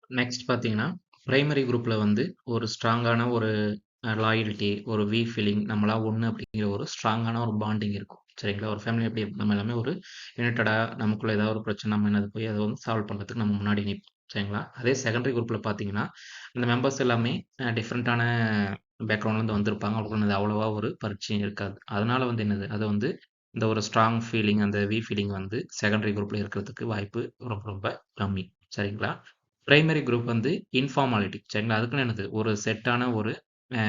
நெக்ஸ்ட் பார்த்தீங்கன்னா, பிரைமரி குரூப்ல வந்து ஒரு ஸ்ட்ராங்கான ஒரு லாயல்டி, ஒரு ஃபீலிங் நம்மளா ஒண்ணு அப்படிங்கிற ஒரு ஸ்ட்ராங்கான ஒரு பாண்டிங் இருக்கும். சரிங்களா? ஒரு ஃபேமிலி எப்படி இருக்கும்? நம்ம எல்லாமே ஒரு யுனைட்டடா நமக்குள்ள ஏதாவது ஒரு பிரச்சனை நம்ம என்னது போய் அத வந்து சால்வ் பண்றதுக்கு நம்ம முன்னாடி நிப்போம். சரிங்களா? அதே செகண்டரி குரூப்ல பார்த்தீங்கன்னா, அந்த மெம்பர்ஸ் எல்லாமே டிஃபரண்டான பேக்ரவுண்ட்லேருந்து வந்திருப்பாங்க. அவங்களுக்கு வந்து அவ்வளவா ஒரு பரிச்சயம் இருக்காது. அதனால வந்து என்னது, அது வந்து இந்த ஒரு ஸ்ட்ராங் ஃபீலிங், அந்த ஃபீலிங் வந்து செகண்டரி குரூப்ல இருக்கிறதுக்கு வாய்ப்பு ரொம்ப ரொம்ப கம்மி. சரிங்களா? பிரைமரி குரூப் வந்து இன்ஃபார்மாலிட்டி. சரிங்களா? அதுக்குன்னு என்னது, ஒரு செட்டான அ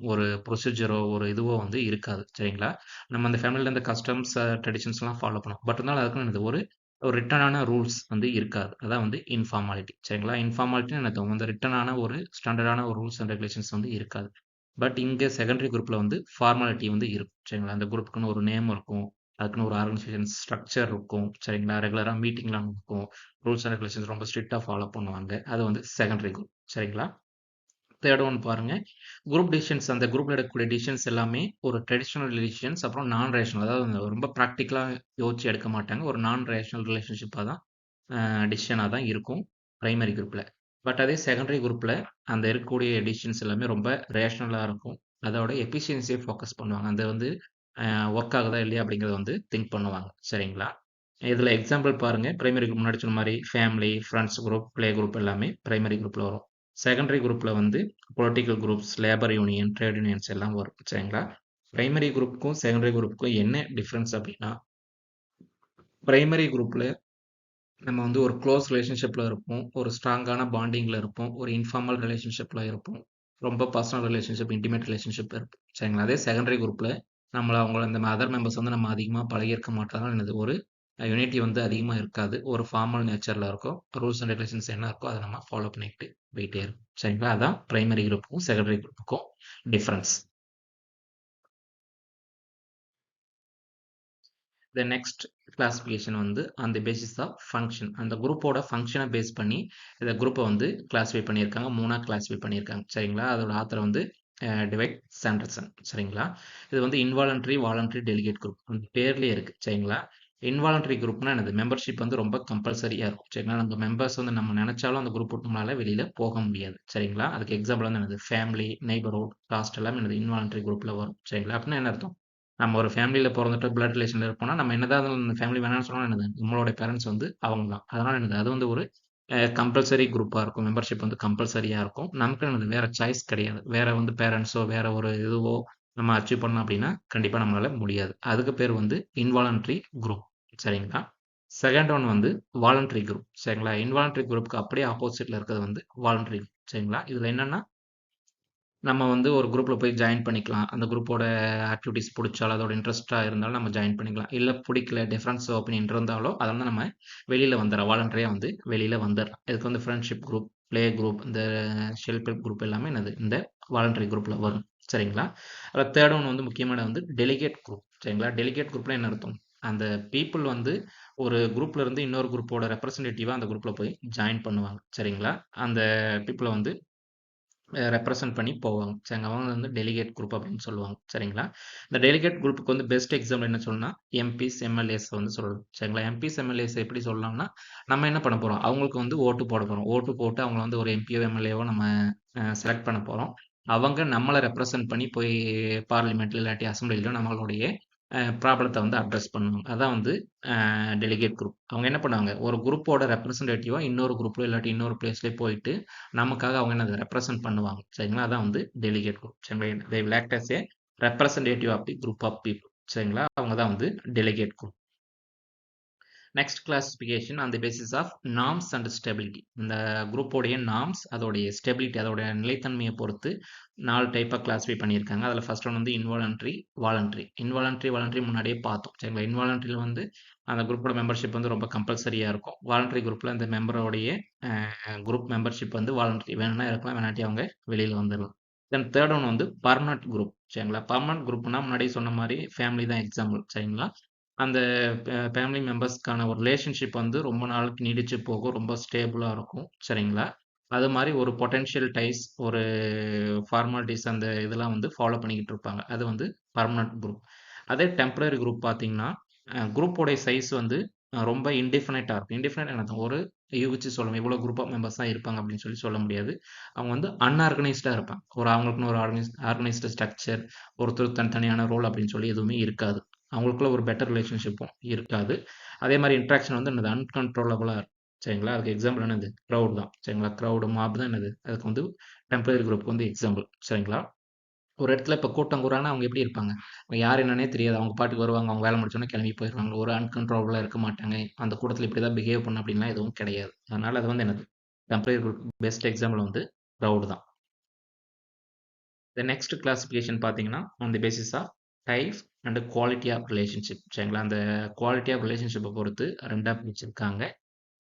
ஒரு ப்ரொசீஜரோ, ஒரு இதுவோ வந்து இருக்காது. சரிங்களா? நம்ம அந்த ஃபேமிலில இந்த கஸ்டம்ஸ், ட்ரெடிஷன்ஸ்லாம் ஃபாலோ பண்ணுவோம். பட் இருந்தாலும் அதுக்குன்னு என்னது, ஒரு ஒரு ரிட்டனான ரூல்ஸ் வந்து இருக்காது. அதான் வந்து இன்ஃபார்மாலிட்டி. சரிங்களா? இன்ஃபார்மாலிட்டின்னா என்னது, அந்த ரிட்டனான ஒரு ஸ்டாண்டர்டான ஒரு ரூல்ஸ் அண்ட் ரெகுலேஷன்ஸ் வந்து இருக்காது. பட் இங்க செகண்டரி குரூப்ல வந்து ஃபார்மாலிட்டி வந்து இருக்கும். சரிங்களா? அந்த குரூப்புக்குன்னு ஒரு நேம் இருக்கும். அதுக்குன்னு ஒரு ஆர்கனைசேஷன் ஸ்ட்ரக்சர் இருக்கும். சரிங்களா? ரெகுலரா மீட்டிங்லாம் நடக்கும். ரூல்ஸ் அண்ட் ரெகுலேஷன்ஸ் ரொம்ப ஸ்ட்ரிக்ட்டா ஃபாலோ பண்ணுவாங்க. அது வந்து செகண்டரி குரூப். சரிங்களா? தேர்ட் ஒன் பாருங்க. குரூப் டிசிஷன்ஸ், அந்த குரூப்ல எடுக்கக்கூடிய டிசிஷன்ஸ் எல்லாமே ஒரு ட்ரெடிஷனல் டிசிஷன்ஸ், அப்புறம் நான் ரேஷனல். அதாவது ரொம்ப பிராக்டிகலா யோசிச்சு எடுக்க மாட்டாங்க. ஒரு நான் ரேஷனல் ரிலேஷன்ஷிப்பா தான் டிசிஷனா தான் இருக்கும் பிரைமரி குரூப்ல. பட் அதே செகண்டரி குரூப்ல அந்த இருக்கக்கூடிய டிசிஷன்ஸ் எல்லாமே ரொம்ப ரேஷனலா இருக்கும். அதோட எஃபிஷியன்சியை ஃபோக்கஸ் பண்ணுவாங்க. அந்த வந்து ஒர்க் ஆகுதா இல்லையா அப்படிங்கிறத வந்து திங்க் பண்ணுவாங்க. சரிங்களா? இதுல எக்ஸாம்பிள் பாருங்க. பிரைமரி குரூப் முன்னாடி சொன்ன மாரி family, friends group, play group எல்லாமே பிரைமரி குரூப்ல வரும். செகண்டரி குரூப்ல வந்து political groups, labour union, trade unions எல்லாம் வரும். சரிங்களா? பிரைமரி குரூப்க்கும், செகண்டரி குரூப்க்கும் என்ன டிஃபரன்ஸ் அப்படின்னா, பிரைமரி குரூப்ல நம்ம வந்து ஒரு க்ளோஸ் ரிலேஷன்ஷிப்ல இருப்போம். ஒரு ஸ்ட்ராங்கான பாண்டிங்ல இருப்போம். ஒரு இன்ஃபார்மல் ரிலேஷன்ஷிப்ல இருப்போம். ரொம்ப பர்சனல் ரிலேஷன்ஷிப், இன்டிமேட் ரிலேஷன்ஷிப் இருப்போம். சரிங்களா? அதே செகண்டரி குரூப்ல அவங்கள அந்த அதர் மெம்பர்ஸ் வந்து நம்ம அதிகமா பழகியிருக்க மாட்டாங்க. என்னது, ஒரு யூனிட்டி வந்து அதிகமா இருக்காது. ஒரு ஃபார்மல் நேச்சர்ல இருக்கும். ரூல்ஸ் அண்ட் ரெகுலேஷன்ஸ் என்ன இருக்கோ அத நம்ம ஃபாலோ பண்ணிக்கிட்டு போயிட்டே இருப்போம். சரிங்களா? அதான் பிரைமரி குரூப்புக்கும், செகண்டரி குரூப்புக்கும் டிஃபரன்ஸ். த நெக்ஸ்ட் கிளாசிஃபிகேஷன் வந்து on the basis of function. அந்த குரூப்போட ஃபங்ஷனை பேஸ் பண்ணி இந்த குரூப்பை வந்து கிளாஸிஃபை பண்ணியிருக்காங்க. மூணா கிளாஸிஃபை பண்ணியிருக்காங்க. சரிங்களா? அதோட ஆத்தர் வந்து டிவைட் சாண்டர்சன். சரிங்களா? இது வந்து இன்வாலன்ட்ரி, வாலன்ட்ரி, டெலிகேட் குரூப். அந்த பேர்லயே இருக்கு. சரிங்களா? இன்வாலன்ட்ரி குரூப்னா என்னது, மெம்பர்ஷிப் வந்து ரொம்ப கம்பல்சரியா இருக்கும். சரிங்களா? நம்ம மெம்பர்ஸ் வந்து நம்ம நினைச்சாலும் அந்த குரூப் விட்டு நம்மளால வெளியில போக முடியாது. சரிங்களா? அதுக்கு எக்ஸாம்பிள் வந்து என்னது, ஃபேமிலி, நெய்பர்ஹுட், காஸ்ட் எல்லாம் என்னது இன்வாலன்ட்ரி குரூப்ல வரும். சரிங்களா? அப்படின்னா என்ன அர்த்தம், நம்ம ஒரு ஃபேமிலியில பொறந்துட்டு பிளட் ரிலேஷன்ல இருப்போம்னா, நம்ம என்னதான் அந்த ஃபேமிலி வேணாம்னு சொன்னாலும் என்னது, நம்மளோட பேரண்ட்ஸ் வந்து அவங்க தான். அதனால என்னது, அது வந்து ஒரு கம்பல்சரி குரூப்பா இருக்கும். மெம்பர்ஷிப் வந்து கம்பல்சரியா இருக்கும். நமக்கு என்னது, வேற சாய்ஸ் கிடையாது. வேற வந்து பேரண்ட்ஸோ, வேற ஒரு இதுவோ நம்ம அச்சீவ் பண்ணோம் அப்படின்னா, கண்டிப்பா நம்மளால முடியாது. அதுக்கு பேர் வந்து இன்வாலன்ட்ரி குரூப். சரிங்களா? செகண்ட் ஒன் வந்து வாலன்ட்ரி குரூப். சரிங்களா? இன்வாலன்ட்ரி குரூப்க்கு அப்படியே ஆப்போசிட்ல இருக்கிறது வந்து வாலன்ட்ரி குரூப். சரிங்களா? இதுல என்னன்னா, நம்ம வந்து ஒரு குரூப்ல போய் ஜாயின் பண்ணிக்கலாம். அந்த குரூப்போட ஆக்டிவிட்டீஸ் புடிச்சாலும், அதோட இன்ட்ரெஸ்ட்டா இருந்தாலும் நம்ம ஜாயின் பண்ணிக்கலாம். இல்ல புடிக்கல, டிஃபரன்ஸ் ஒப்பீனியன் இருந்தாலோ, அதிலருந்து நம்ம வெளியில வந்துர்றோம். வாலண்டரியா வந்து வெளியில வந்துர்லாம். இதுக்கு வந்து ஃப்ரெண்ட்ஷிப் குரூப், பிளே குரூப், இந்த ஷெல்ப் ஹெல்ப் குரூப் எல்லாமே என்னது, இந்த வாலண்டரி குரூப்ல வரும். சரிங்களா? அதுல தேர்ட் ஒன் வந்து முக்கியமான வந்து டெலிகேட் குரூப். சரிங்களா? டெலிகேட் குரூப்னா என்ன அர்த்தம்? அந்த பீப்பிள் வந்து ஒரு குரூப்ல இருந்து இன்னொரு குரூப்போட ரெப்ரசன்டேட்டிவா அந்த குரூப்ல போய் ஜாயின் பண்ணுவாங்க. சரிங்களா? அந்த பீப்பிள வந்து ரெப்ரசன்ட் பண்ணி போவாங்க. சரிங்க. அவங்க வந்து டெலிகேட் குரூப் அப்படின்னு சொல்லுவாங்க. சரிங்களா? இந்த டெலிகேட் குரூப்புக்கு வந்து பெஸ்ட் எக்ஸாம்பிள் என்ன சொல்லணும்னா, எம்பிஸ், எம்எல்ஏஸ் வந்து சொல்லலாம். சரிங்களா? எம்பிஸ், எம்எல்ஏஸ் எப்படி சொல்லலாம்னா, நம்ம என்ன பண்ண போறோம்? அவங்களுக்கு வந்து ஓட்டு போட போறோம். ஓட்டு போட்டு அவங்கள வந்து ஒரு எம்பியோ, எம்எல்ஏவோ நம்ம செலக்ட் பண்ண போறோம். அவங்க நம்மள ரெப்ரசன்ட் பண்ணி போய் பார்லிமென்ட்ல இல்லாட்டி அசெம்பிளில நம்மளுடைய ப்ராப்ளத்த வந்து அட்ரஸ் பண்ணுவாங்க. அதான் வந்து டெலிகேட் குரூப். அவங்க என்ன பண்ணுவாங்க, ஒரு குரூப்போட ரெப்ரசன்டேட்டிவா இன்னொரு குரூப்ல இல்லாட்டி இன்னொரு பிளேஸ்லயே போயிட்டு நமக்காக அவங்க என்னது ரெப்ரசன்ட் பண்ணுவாங்க. சரிங்களா? அதான் வந்து டெலிகேட் குரூப். சரிங்களா? They will act as a representative of the group of people. சரிங்களா? அவங்க தான் வந்து delegate group. Next classification on the basis of norms and stability. இந்த குரூப்போடைய நார்ம்ஸ், அதோடைய ஸ்டெபிலிட்டி, அதோட நிலைத்தன்மையை பொறுத்து 4 டைப்பா கிளாஸிஃபை பண்ணியிருக்காங்க. அதில் ஃபர்ஸ்ட் ஒன் வந்து இன்வாலன்ட்ரி, வாலன்ட்ரி. இன்வாலன்ட்ரி, வாலன்ட்ரி முன்னாடியே பார்த்தோம். சரிங்களா? இன்வாலன்ட்ரியில் வந்து அந்த குரூப்போட மெம்பர்ஷிப் வந்து ரொம்ப கம்பல்சரியா இருக்கும். வாலன்ட்ரி குரூப்ல இந்த மெம்பரோடைய குரூப் மெம்பர்ஷிப் வந்து வாலன்ட்ரி, வேணும்னா இருக்கலாம், வேணாட்டி அவங்க வெளியில வந்துடலாம். தென் தேர்ட் ஒன் வந்து பர்மனன்ட் குரூப். சரிங்களா? பர்மனன்ட் குரூப்னா முன்னாடியே சொன்ன மாதிரி ஃபேமிலி தான் எக்ஸாம்பிள். சரிங்களா? அந்த ஃபேமிலி மெம்பர்ஸ்க்கான ஒரு ரிலேஷன்ஷிப் வந்து ரொம்ப நாளுக்கு நீடிச்சு போகும். ரொம்ப ஸ்டேபிளா இருக்கும். சரிங்களா? அது மாரி ஒரு பொட்டன்ஷியல் டைஸ், ஒரு ஃபார்மாலிட்டீஸ் அந்த இதெல்லாம் வந்து ஃபாலோ பண்ணிக்கிட்டு இருப்பாங்க. அது வந்து பெர்மனன்ட் குரூப். அதே டெம்பரரி குரூப் பார்த்தீங்கன்னா, குரூப்போடைய சைஸ் வந்து ரொம்ப இன்டிஃபினைட்டா இருக்கும். இன்டிஃபினைட் என்ன அர்த்தம்? ஒரு யூகிச்சு சொல்ல முடியும். இவ்வளோ குரூப் ஆஃப் மெம்பர்ஸ் தான் இருப்பாங்க அப்படின்னு சொல்ல முடியாது. அவங்க வந்து அன்ஆர்கனைஸ்டா இருப்பாங்க. அவங்களுக்குன்னு ஒரு ஆர்கனைஸ்டு ஸ்ட்ரக்சர், ஒருத்தர் தனித்தனியான ரோல் அப்படின்னு சொல்லி எதுவுமே இருக்காது. அவங்களுக்குள்ள ஒரு பெட்டர் ரிலேஷன்ஷிப்பும் இருக்காது. அதே மாரி இன்டராக்ஷன் வந்து என்னது, அன்கண்ட்ரோலபிளா இருக்கும். சரிங்களா? அதுக்கு எக்ஸாம்பிள் என்னது? கிரவுட் தான். சரிங்களா? கிரவுட், மாப் தான் என்னது? அதுக்கு வந்து டெம்பரரி குரூப்க்கு வந்து எக்ஸாம்பிள். சரிங்களா? ஒரு இடத்துல இப்ப கூட்டம் கூடுறாங்கன்னா, அவங்க எப்படி இருப்பாங்க? அவங்க யார் என்னன்னே தெரியாது. அவங்க பாட்டுக்கு வருவாங்க. அவங்க வேலை முடிச்சோனே கிளம்பி போயிருவாங்க. ஒரு அன்கண்ட்ரோலபிளா இருக்க மாட்டாங்க. அந்த கூட்டத்தில இப்படி தான் பிஹேவ் பண்ணணும் அப்படின்லாம் எதுவும் கிடையாது. அதனால அது வந்து என்னது? டெம்பரரி குரூப் பெஸ்ட் எக்ஸாம்பிள் வந்து கிரவுட் தான். த நெக்ஸ்ட் கிளாசிஃபிகேஷன் பார்த்தீங்கன்னா, on the basis of type and quality of relationship. சரிங்களா? அந்த குவாலிட்டி ஆஃப் ரிலேஷன்ஷிப்ப பொறுத்து 2ஆ பிரிச்சிருக்காங்க.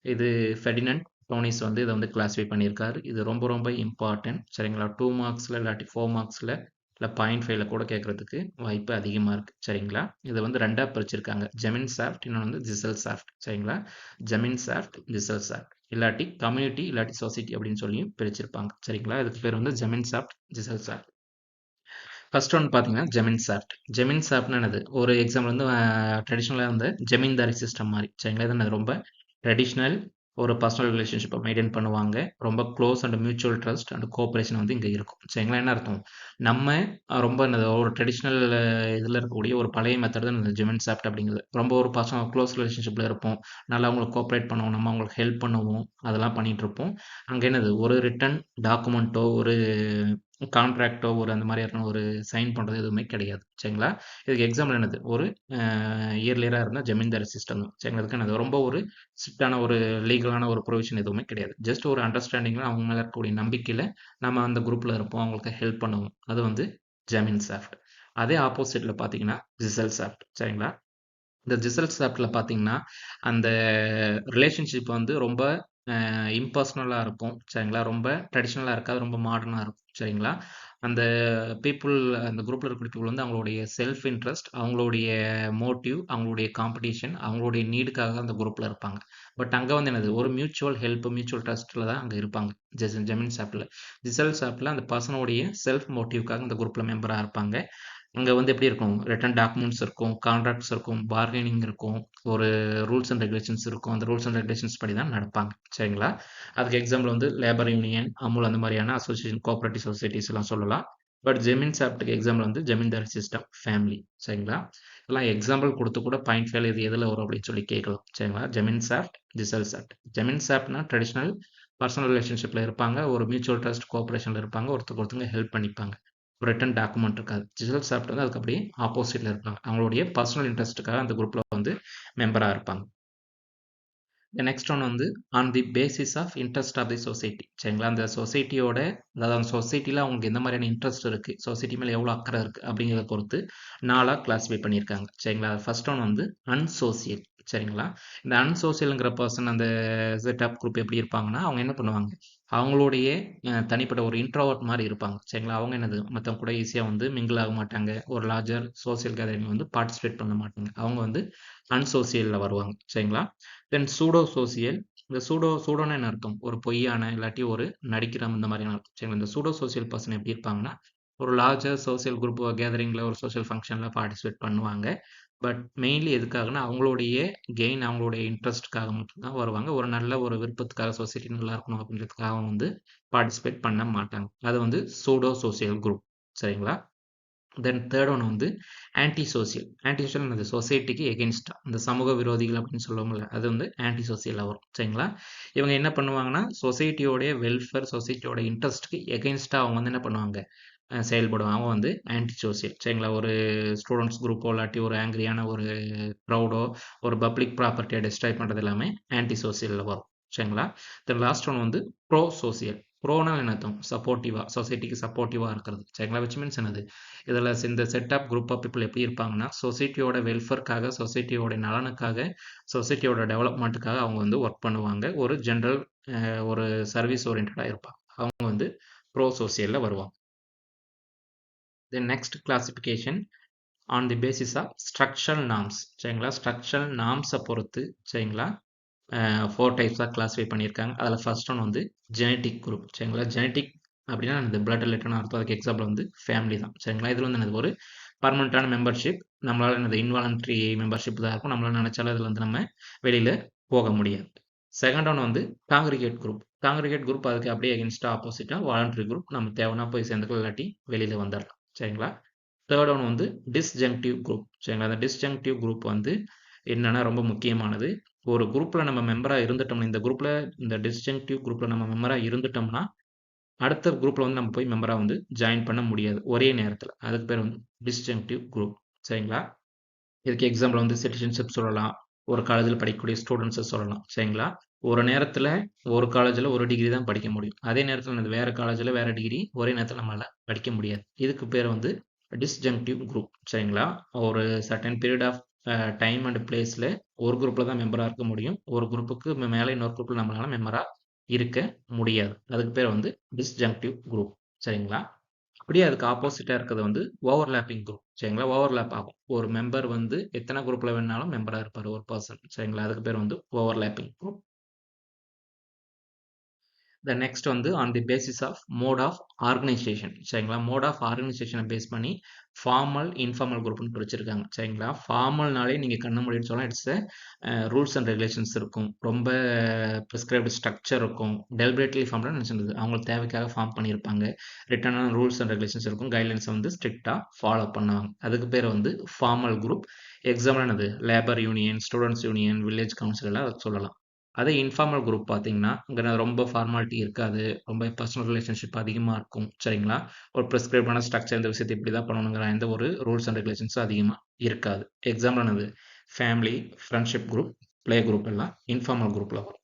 இது ஃபெர்டினண்ட் டோனிஸ் வந்து இத வந்து கிளாஸிஃபை பண்ணியிருக்காரு. இது ரொம்ப ரொம்ப இம்பார்ட்டன்ட். சரிங்களா? 2 மார்க்ஸ்ல இல்லாட்டி 4 மார்க்ஸ்ல இல்ல 0.5ல கூட கேட்கறதுக்கு வாய்ப்பு அதிகமா இருக்கு. சரிங்களா? இத வந்து 2ஆ பிரிச்சிருக்காங்க. ஜெமின் சாஃப்ட், இன்னொன்னு வந்து ஜிசெல் சாஃப்ட். சரிங்களா? ஜெமின் சாஃப்ட், ஜிசெல் சாஃப்ட். இல்லாட்டி கம்யூனிட்டி, இல்லாட்டி சொசைட்டி அப்படின்னு சொல்லியும் பிரிச்சிருப்பாங்க. சரிங்களா? இதுக்கு பேர் வந்து ஜெமின் சாஃப்ட், ஜிசெல் சாஃப்ட். ஃபர்ஸ்ட் ஒன் பார்த்தீங்கன்னா, ஜெமின் சாஃப்ட். ஜெமின் சாஃப்ட்னா என்னது? ஒரு எக்ஸாம்பிள் வந்து ட்ரெடிஷனலா வந்து ஜமீன்தாரி சிஸ்டம் மாரி. சரிங்களா? இது என்னது? ரொம்ப ட்ரெடிஷனல் ஒரு பர்சனல் ரிலேஷன்ஷிப்ப மெயின்டெயின் பண்ணுவாங்க. ரொம்ப close and mutual trust and cooperation வந்து இங்க இருக்கும். சரிங்களா? என்ன அர்த்தம்? நம்ம ரொம்ப என்னது ஒரு ட்ரெடிஷனல் இதுல இருக்கக்கூடிய ஒரு பழைய மெத்தட் தான் இந்த ஜெமின் சாஃப்ட் அப்படிங்கிறது. ரொம்ப ஒரு க்ளோஸ் ரிலேஷன்ஷிப்ல இருப்போம். நல்லா அவங்களுக்கு கோஆப்பரேட் பண்ணுவோம். நம்ம அவங்களுக்கு ஹெல்ப் பண்ணுவோம். அதெல்லாம் பண்ணிட்டு இருப்போம். அங்க என்னது? ஒரு ரிட்டன் டாக்குமெண்ட்டோ, ஒரு கான்ட்ராக்ட்டோ ஒரு அந்த மாதிரியான ஒரு சைன் பண்றது எதுவுமே கிடையாது. சரிங்களா? இதுக்கு எக்ஸாம்பிள் என்னது? ஒரு இயர்லியரா இருந்த ஜமீன்தாரி சிஸ்டம். சரிங்களா? அதுக்கு என்னது? ரொம்ப ஒரு ஸ்ட்ரிக்ட்டான ஒரு லீகலான ஒரு ப்ரொவிஷன் எதுவுமே கிடையாது. ஜஸ்ட் ஒரு அண்டர்ஸ்டாண்டிங்ல அவங்க மேல இருக்கக்கூடிய நம்பிக்கையில நம்ம அந்த குரூப்ல இருப்போம். அவங்களுக்கு ஹெல்ப் பண்ணுவோம். அது வந்து ஜமீன் சாஃப்ட். அதே ஆப்போசிட்ல பார்த்தீங்கன்னா, ஜிசெல் சாஃப்ட். சரிங்களா? இந்த ஜிசெல் சாப்ட்ல பார்த்தீங்கன்னா, அந்த ரிலேஷன்ஷிப் வந்து ரொம்ப இம்பர்சனலா இருக்கும். சரிங்களா? ரொம்ப ட்ரெடிஷனலா இருக்காது. ரொம்ப மாடர்னா இருக்கும். சரிங்களா? அந்த பீப்பிள் அந்த குரூப்ல இருக்கக்கூடிய பீப்பிள் வந்து அவங்களுடைய செல்ஃப் இன்ட்ரெஸ்ட், அவங்களுடைய மோட்டிவ், அவங்களுடைய காம்படிஷன், அவங்களுடைய நீடுக்காக அந்த குரூப்ல இருப்பாங்க. பட் அங்க வந்து என்னது? ஒரு மியூச்சுவல் ஹெல்ப், மியூச்சுவல் ட்ரஸ்ட்ல தான் அங்க இருப்பாங்க. ஜெமின் சாப்ட்ல. ஜிசெல் சாப்ட்ல அந்த பர்சனுடைய செல்ஃப் மோட்டிவ்க்காக அந்த குரூப்ல மெம்பரா இருப்பாங்க. அங்க வந்து எப்படி இருக்கும்? ரிட்டன் டாக்குமெண்ட்ஸ் இருக்கும், கான்ட்ராக்ட்ஸ் இருக்கும், பார்கெனிங் இருக்கும், ஒரு ரூல்ஸ் அண்ட் ரெகுலேஷன்ஸ் இருக்கும். அந்த ரூல்ஸ் அண்ட் ரெகுலேஷன்ஸ் படி தான் நடப்பாங்க. சரிங்களா? அதுக்கு எக்ஸாம்பிள் வந்து லேபர் யூனியன், அமுல் அந்த மாதிரியான அசோசியேஷன், கோஆப்பரேட்டிவ் சொசைட்டீஸ் எல்லாம் சொல்லலாம். பட் ஜெமின் சாப்ட்க்கு எக்ஸாம்பிள் வந்து ஜமீன்தாரி சிஸ்டம், ஃபேமிலி. சரிங்களா? இதெல்லாம் எக்ஸாம்பிள் குடுத்து கூட பாயிண்ட் ஃபெயில் இது எதுல வரும் அப்படின்னு சொல்லி கேட்கலாம். சரிங்களா? ஜமீன் சாப்ட், ஜிசெல் சாப்ட். ஜமீன் சாப்ட்னா ட்ரெடிஷனல் பர்சனல் ரிலேஷன்ஷிப்ல இருப்பாங்க. ஒரு மியூச்சுவல் ட்ரஸ்ட், கோஆப்பரேஷன்ல இருப்பாங்க. ஒருத்தருக்கு ஒருத்தங்க ஹெல்ப் பண்ணிப்பாங்க. ரிட்டன் டாக்குமெண்ட் இருக்காது. ஜிசெல் சாஃப்ட் வந்து அதுக்கு அப்படியே ஆப்போசிட்ல இருப்பாங்க. அவங்களுடைய பர்சனல் இன்ட்ரெஸ்ட்டுக்காக அந்த குரூப்ல வந்து மெம்பரா இருப்பாங்க. நெக்ஸ்ட் ஒன் வந்து on the basis of interest of the society. சரிங்களா? அந்த சொசைட்டியோட அதாவது அந்த சொசைட்டில அவங்களுக்கு எந்த மாதிரியான இன்ட்ரெஸ்ட் இருக்கு, சொசைட்டி மேல எவ்வளோ அக்கறை இருக்கு அப்படிங்கிறத பொறுத்து 4ஆ கிளாஸிஃபை பண்ணியிருக்காங்க. சரிங்களா? ஃபர்ஸ்ட் ஒன் வந்து அன்சோசியல். சரிங்களா? இந்த அன்சோசியல்ங்கிற பெர்சன் அந்த செட்டப் குரூப் எப்படி இருப்பாங்கன்னா, அவங்க என்ன பண்ணுவாங்க? அவங்களுடைய தனிப்பட்ட ஒரு இன்ட்ரோவர்ட் மாரி இருப்பாங்க. சரிங்களா? அவங்க என்னது மத்தவங்க கூட ஈஸியா வந்து மிங்கிள் ஆக மாட்டாங்க. ஒரு லார்ஜர் சோசியல் கேதரிங்ல வந்து பார்ட்டிசிபேட் பண்ண மாட்டாங்க. அவங்க வந்து அன்சோசியல்ல வருவாங்க. சரிங்களா? தென் சூடோ சோசியல். இந்த சூடோன்னா என்ன அர்த்தம்? ஒரு பொய்யான இல்லாட்டி ஒரு நடிக்கிற இந்த மாதிரியான அர்த்தம். சரிங்களா? இந்த சூடோ சோசியல் பெர்சன் எப்படி இருப்பாங்கன்னா, ஒரு லார்ஜர் சோசியல் குரூப் கேதரிங்ல ஒரு சோசியல் ஃபங்ஷன்ல பார்ட்டிசிபேட் பண்ணுவாங்க. பட் மெயின்லி எதுக்காகன்னா, அவங்களுடைய கெயின் அவங்களுடைய இன்ட்ரெஸ்ட்காக மட்டும் தான் வருவாங்க. ஒரு நல்ல ஒரு விருப்பத்துக்காக சொசைட்டி நல்லா இருக்கணும் அப்படின்றதுக்காக வந்து பார்ட்டிசிபேட் பண்ண மாட்டாங்க. அது வந்து சூடோ சோசியல் குரூப். சரிங்களா? தென் தேர்ட் ஒன் வந்து ஆன்டி சோசியல். ஆன்டி சோசியல் என்னது? சொசைட்டிக்கு எகென்ஸ்ட்டா. இந்த சமூக விரோதிகள் அப்படின்னு சொல்லுவோம்ல, அது வந்து ஆன்டி சோசியல்ல வரும். சரிங்களா? இவங்க என்ன பண்ணுவாங்கன்னா, சொசைட்டியோடைய வெல்ஃபேர், சொசைட்டியோட இன்ட்ரெஸ்ட்க்கு எகென்ஸ்ட்டா அவங்க வந்து என்ன பண்ணுவாங்க? செயல்படுவாங்க. அவங்க வந்து ஆன்டி சோசியல். சரிங்களா? ஒரு ஸ்டூடண்ட்ஸ் குரூப்போ இல்லாட்டி ஒரு ஆங்கிரியான ஒரு க்ரௌடோ ஒரு பப்ளிக் ப்ராப்பர்ட்டிய டெஸ்ட்ராய் பண்றது எல்லாமே ஆன்டி சோசியல்ல வரும். சரிங்களா? தென் லாஸ்ட் ஒன் வந்து ப்ரோ சோசியல். ப்ரோனா என்ன அர்த்தம்? சப்போர்ட்டிவா, சொசைட்டிக்கு சப்போர்ட்டிவா இருக்கிறது. சரிங்களா? விச் மீன்ஸ் என்னது? இதுல இந்த set of group of people எப்படி இருப்பாங்கன்னா, சொசைட்டியோட வெல்ஃபேர்க்காக, சொசைட்டியோட நலனுக்காக, சொசைட்டியோட டெவலப்மெண்ட்டுக்காக அவங்க வந்து ஒர்க் பண்ணுவாங்க. ஒரு ஜெனரல் ஒரு சர்வீஸ் ஓரியன்டடா இருப்பாங்க. அவங்க வந்து ப்ரோ சோசியல்ல வருவாங்க. Then next classification on the basis of structural norms. சரிங்களா? ஸ்ட்ரக்சரல் நார்ம்ஸை பொறுத்து சரிங்களா? 4 டைப்ஸா கிளாஸிஃபை பண்ணியிருக்காங்க. அதில் ஃபர்ஸ்ட் ஒன் வந்து ஜெனடிக் குரூப். சரிங்களா? ஜெனடிக் அப்படின்னா இந்த பிளட் ரிலேட்டடான அர்த்தம். அதுக்கு எக்ஸாம்பிள் வந்து ஃபேமிலி தான். சரிங்களா? இதில் வந்து என்னது? ஒரு பர்மனெண்ட்டான மெம்பர்ஷிப். நம்மளால என்னது? இன்வாலன்ட்ரி மெம்பர்ஷிப் தான் இருக்கும். நம்மளால நினைச்சாலும் இதில் வந்து நம்ம வெளியில போக முடியாது. செகண்ட் ஒன் வந்து காங்கிரிகேட் குரூப். காங்கிரிகேட் குரூப் அதுக்கு அப்படியே எகென்ஸ்டா ஆப்போசிட்டா வாலண்டரி குரூப். நம்ம தேவைன்னா போய் சேர்ந்துக்கலாம், இல்லாட்டி வெளியில வந்துடலாம். சரிங்களா? தேர்ட் ஒன் வந்து டிஸ்ஜங்டிவ் குரூப். சரிங்களா? அந்த டிஸ்ஜங்டிவ் குரூப் வந்து என்னன்னா ரொம்ப முக்கியமானது. ஒரு குரூப்ல நம்ம மெம்பரா இருந்துட்டோம்னா, இந்த குரூப்ல இந்த டிஸ்ஜங்க்டிவ் குரூப்ல நம்ம மெம்பரா இருந்துட்டோம்னா, அடுத்த குரூப்ல வந்து நம்ம போய் மெம்பரா வந்து ஜாயின் பண்ண முடியாது. ஒரே நேரத்துல. அதுக்கு பேர் வந்து டிஸ்ஜங்க்டிவ் குரூப். சரிங்களா? இதுக்கு எக்ஸாம்பிள் வந்து சிட்டிசன்ஷிப் சொல்லலாம். ஒரு காலேஜ்ல படிக்கக்கூடிய ஸ்டூடண்ட்ஸ சொல்லலாம். சரிங்களா? ஒரு நேரத்துல ஒரு காலேஜ்ல ஒரு டிகிரி தான் படிக்க முடியும். அதே நேரத்துல என்னது வேற காலேஜ்ல வேற டிகிரி ஒரே நேரத்துல நம்மளால படிக்க முடியாது. இதுக்கு பேர் வந்து டிஸ்ஜங்க்டிவ் குரூப். சரிங்களா? ஒரு certain period of time and பிளேஸ்ல ஒரு குரூப்ல தான் மெம்பரா இருக்க முடியும். ஒரு குரூப்புக்கு மேல இன்னொரு குரூப்ல நம்மளால மெம்பரா இருக்க முடியாது. அதுக்கு பேர் வந்து டிஸ்ஜங்க்டிவ் குரூப். சரிங்களா? அப்படியே அதுக்கு ஆப்போசிட்டா இருக்கிறது வந்து ஓவர்லேப்பிங் குரூப். சரிங்களா? ஓவர்லேப் ஆகும். ஒரு மெம்பர் வந்து எத்தனை குரூப்ல வேணாலும் மெம்பரா இருப்பாரு ஒரு பெர்சன். சரிங்களா? அதுக்கு பேர் வந்து ஓவர்லேப்பிங் குரூப். த நெக்ஸ்ட் வந்து on the basis of mode of organisation. சரிங்களா? மோட் ஆஃப் ஆர்கனைசேஷனை பேஸ் பண்ணி ஃபார்மல், இன்ஃபார்மல் குரூப்னு பிரிச்சிருக்காங்க. சரிங்களா? ஃபார்மல்னாலே நீங்க கண்ண மூடிட்டு சொல்லலாம். இட்ஸ் ரூல்ஸ் அண்ட் ரெகுலேஷன்ஸ் இருக்கும். ரொம்ப பிரிஸ்கிரைப்டு ஸ்ட்ரக்சர் இருக்கும். டெலிபரேட்லி ஃபார்ம்டு நினைச்சிருந்தது. அவங்களுக்கு தேவைக்காக ஃபார்ம் பண்ணியிருப்பாங்க. ரிட்டனான ரூல்ஸ் அண்ட் ரெகுலேஷன்ஸ் இருக்கும். கைட்லைன்ஸை வந்து ஸ்ட்ரிக்டா ஃபாலோ பண்ணுவாங்க. அதுக்கு பேர் வந்து ஃபார்மல் குரூப். எக்ஸாம்பிள் என்னது? Labour union, students union, village council எல்லாம் சொல்லலாம். அதே இன்ஃபார்மல் குரூப் பார்த்தீங்கன்னா, அங்க ரொம்ப ஃபார்மாலிட்டி இருக்காது. ரொம்ப பர்சனல் ரிலேஷன்ஷிப் அதிகமா இருக்கும். சரிங்களா? ஒரு பிரிஸ்கிரைப்டான ஸ்ட்ரக்சர் இந்த விஷயத்த இப்படி தான் பண்ணணுங்கிற எந்த ஒரு ரூல்ஸ் அண்ட் ரெகுலேஷன்ஸும் அதிகமா இருக்காது. எக்ஸாம்பிள் என்னது? Family, friendship group, play group எல்லாம் இன்ஃபார்மல் குரூப்ல வரும்.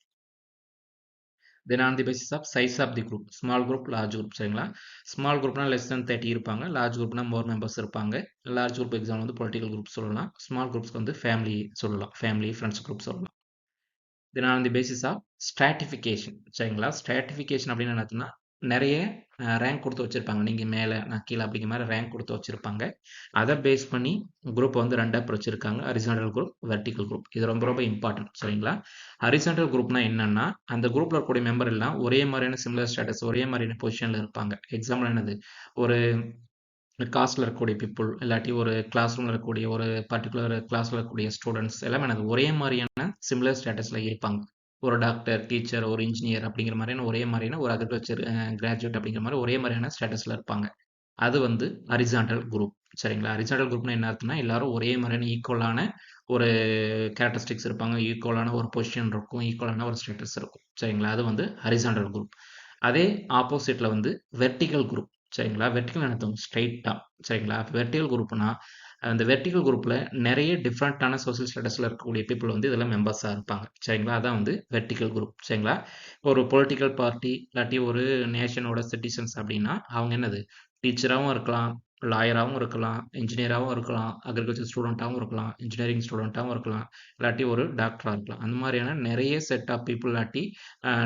Then on the basis of size of the group. Small group, large group. சரிங்களா? ஸ்மால் குரூப்னா லெஸ் தென் 30 இருப்பாங்க. லார்ஜ் குரூப்னா மோர் மெம்பர்ஸ் இருப்பாங்க. லார்ஜ் குரூப் எக்ஸாம்பிள் வந்து பொலிட்டிக்கல் குரூப் சொல்லலாம். ஸ்மால் குரூப்ஸ்க்கு வந்து ஃபேமிலி சொல்லலாம். ஃபேமிலி, ஃப்ரெண்ட்ஸ் குரூப் சொல்லலாம். Then on the basis of stratification. சரிங்களா? ஸ்ட்ராட்டிஃபிகேஷன் அப்படின்னு என்னதுன்னா, நெறைய ரேங்க் குடுத்து வச்சிருப்பாங்க. நீங்க மேல, நான் கீழ அப்படிங்கிற மாரி ரேங்க் குடுத்து வச்சிருப்பாங்க. அத பேஸ் பண்ணி குரூப்ப வந்து 2ஆ பிரிச்சிருக்காங்க. Horizontal group, vertical group. இது ரொம்ப ரொம்ப இம்பார்ட்டன்ட். சரிங்களா? ஹாரிசான்டல் குரூப்னா என்னன்னா, அந்த குரூப்ல இருக்கக்கூடிய மெம்பர் எல்லாம் ஒரே மாரியான சிமிலர் ஸ்டேட்டஸ், ஒரே மாரியான பொசிஷன்ல இருப்பாங்க. எக்ஸாம்பிள் என்னது? ஒரு காஸ்ட்ல இருக்கக்கூடிய பீப்பிள், இல்லாட்டி ஒரு கிளாஸ் ரூம்ல இருக்கக்கூடிய ஒரு பர்ட்டிகுலர் கிளாஸ்ல இருக்கக்கூடிய ஸ்டூடண்ட்ஸ் எல்லாமே என்னது? ஒரே மாரியான சிமிலர் ஸ்டேட்டஸ்ல இருப்பாங்க. ஒரு டாக்டர், டீச்சர், ஒரு இன்ஜினியர் அப்படிங்கிற மாரியான ஒரே மாரியான ஒரு அக்ரிகல்ச்சர் கிராஜுவேட் அப்படிங்கிற மாரி ஒரே மாரியான ஸ்டேட்டஸ்ல இருப்பாங்க. அது வந்து ஹாரிசான்டல் குரூப். சரிங்களா? ஹாரிசான்டல் குரூப்னா என்ன அர்த்தம்னா, எல்லாரும் ஒரே மாரியான ஈக்குவலான ஒரு கேரக்டரிஸ்டிக்ஸ் இருப்பாங்க. ஈக்குவலான ஒரு பொசிஷன் இருக்கும். ஈக்குவலான ஒரு ஸ்டேட்டஸ் இருக்கும். சரிங்களா? அது வந்து ஹாரிசான்டல் குரூப். அதே ஆப்போசிட்ல வந்து வெர்டிகல் குரூப். சரிங்களா? வெர்டிகல் என்ன அர்த்தம்? ஸ்ட்ரெய்ட்டா. சரிங்களா? வெர்டிகல் குரூப்னா, அந்த வெர்டிகல் குரூப்ல நெறைய டிஃபரண்டான சோசியல் ஸ்டேட்டஸ்ல இருக்கக்கூடிய பீப்பிள் வந்து இதுல மெம்பர்ஸா இருப்பாங்க. சரிங்களா? அதான் வந்து வெர்டிகல் குரூப். சரிங்களா? ஒரு பொலிட்டிக்கல் பார்ட்டி இல்லாட்டி ஒரு நேஷனோட சிட்டிசன்ஸ் அப்படின்னா, அவங்க என்னது? டீச்சராவும் இருக்கலாம், லாயராவும் இருக்கலாம், இன்ஜினியராவும் இருக்கலாம், அக்ரிகல்ச்சர் ஸ்டூடெண்ட்டாவும் இருக்கலாம், இன்ஜினியரிங் ஸ்டூடெண்ட்டாவும் இருக்கலாம், இல்லாட்டி ஒரு டாக்டரா இருக்கலாம். அந்த மாரியான நெறைய செட் ஆஃப் பீப்பிள் இல்லாட்டி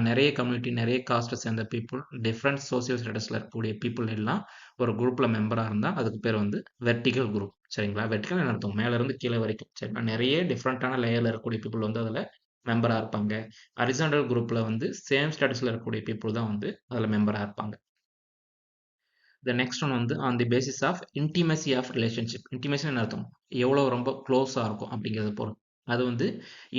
நெறைய கம்யூனிட்டி, நெறைய காஸ்ட்ட சேர்ந்த பீப்பிள், டிஃபரண்ட் சோசியல் ஸ்டேட்டஸ்ல இருக்கக்கூடிய பீப்பிள் எல்லாம் ஒரு குரூப்ல மெம்பரா இருந்தா, அதுக்கு பேர் வந்து வெர்டிகல் குரூப். சரிங்களா? வெர்டிகல்னா என்ன அர்த்தம்? மேல இருந்து கீழ வரைக்கும். சரிங்களா? நெறைய டிஃபரண்டான லேயர்ல இருக்கக்கூடிய பீப்பிள் வந்து அதுல மெம்பரா இருப்பாங்க. ஹாரிசான்டல் குரூப்ல வந்து சேம் ஸ்டேட்டஸ்ல இருக்கக்கூடிய பீப்பிள் தான் வந்து அதுல மெம்பரா இருப்பாங்க. த நெக்ஸ்ட் ஒன் வந்து on the basis of intimacy of relationship. இன்டிமசின்னு என்ன அர்த்தம்? எவ்வளோ ரொம்ப க்ளோஸா இருக்கும் அப்படிங்கிறத பொறுத்து. அது வந்து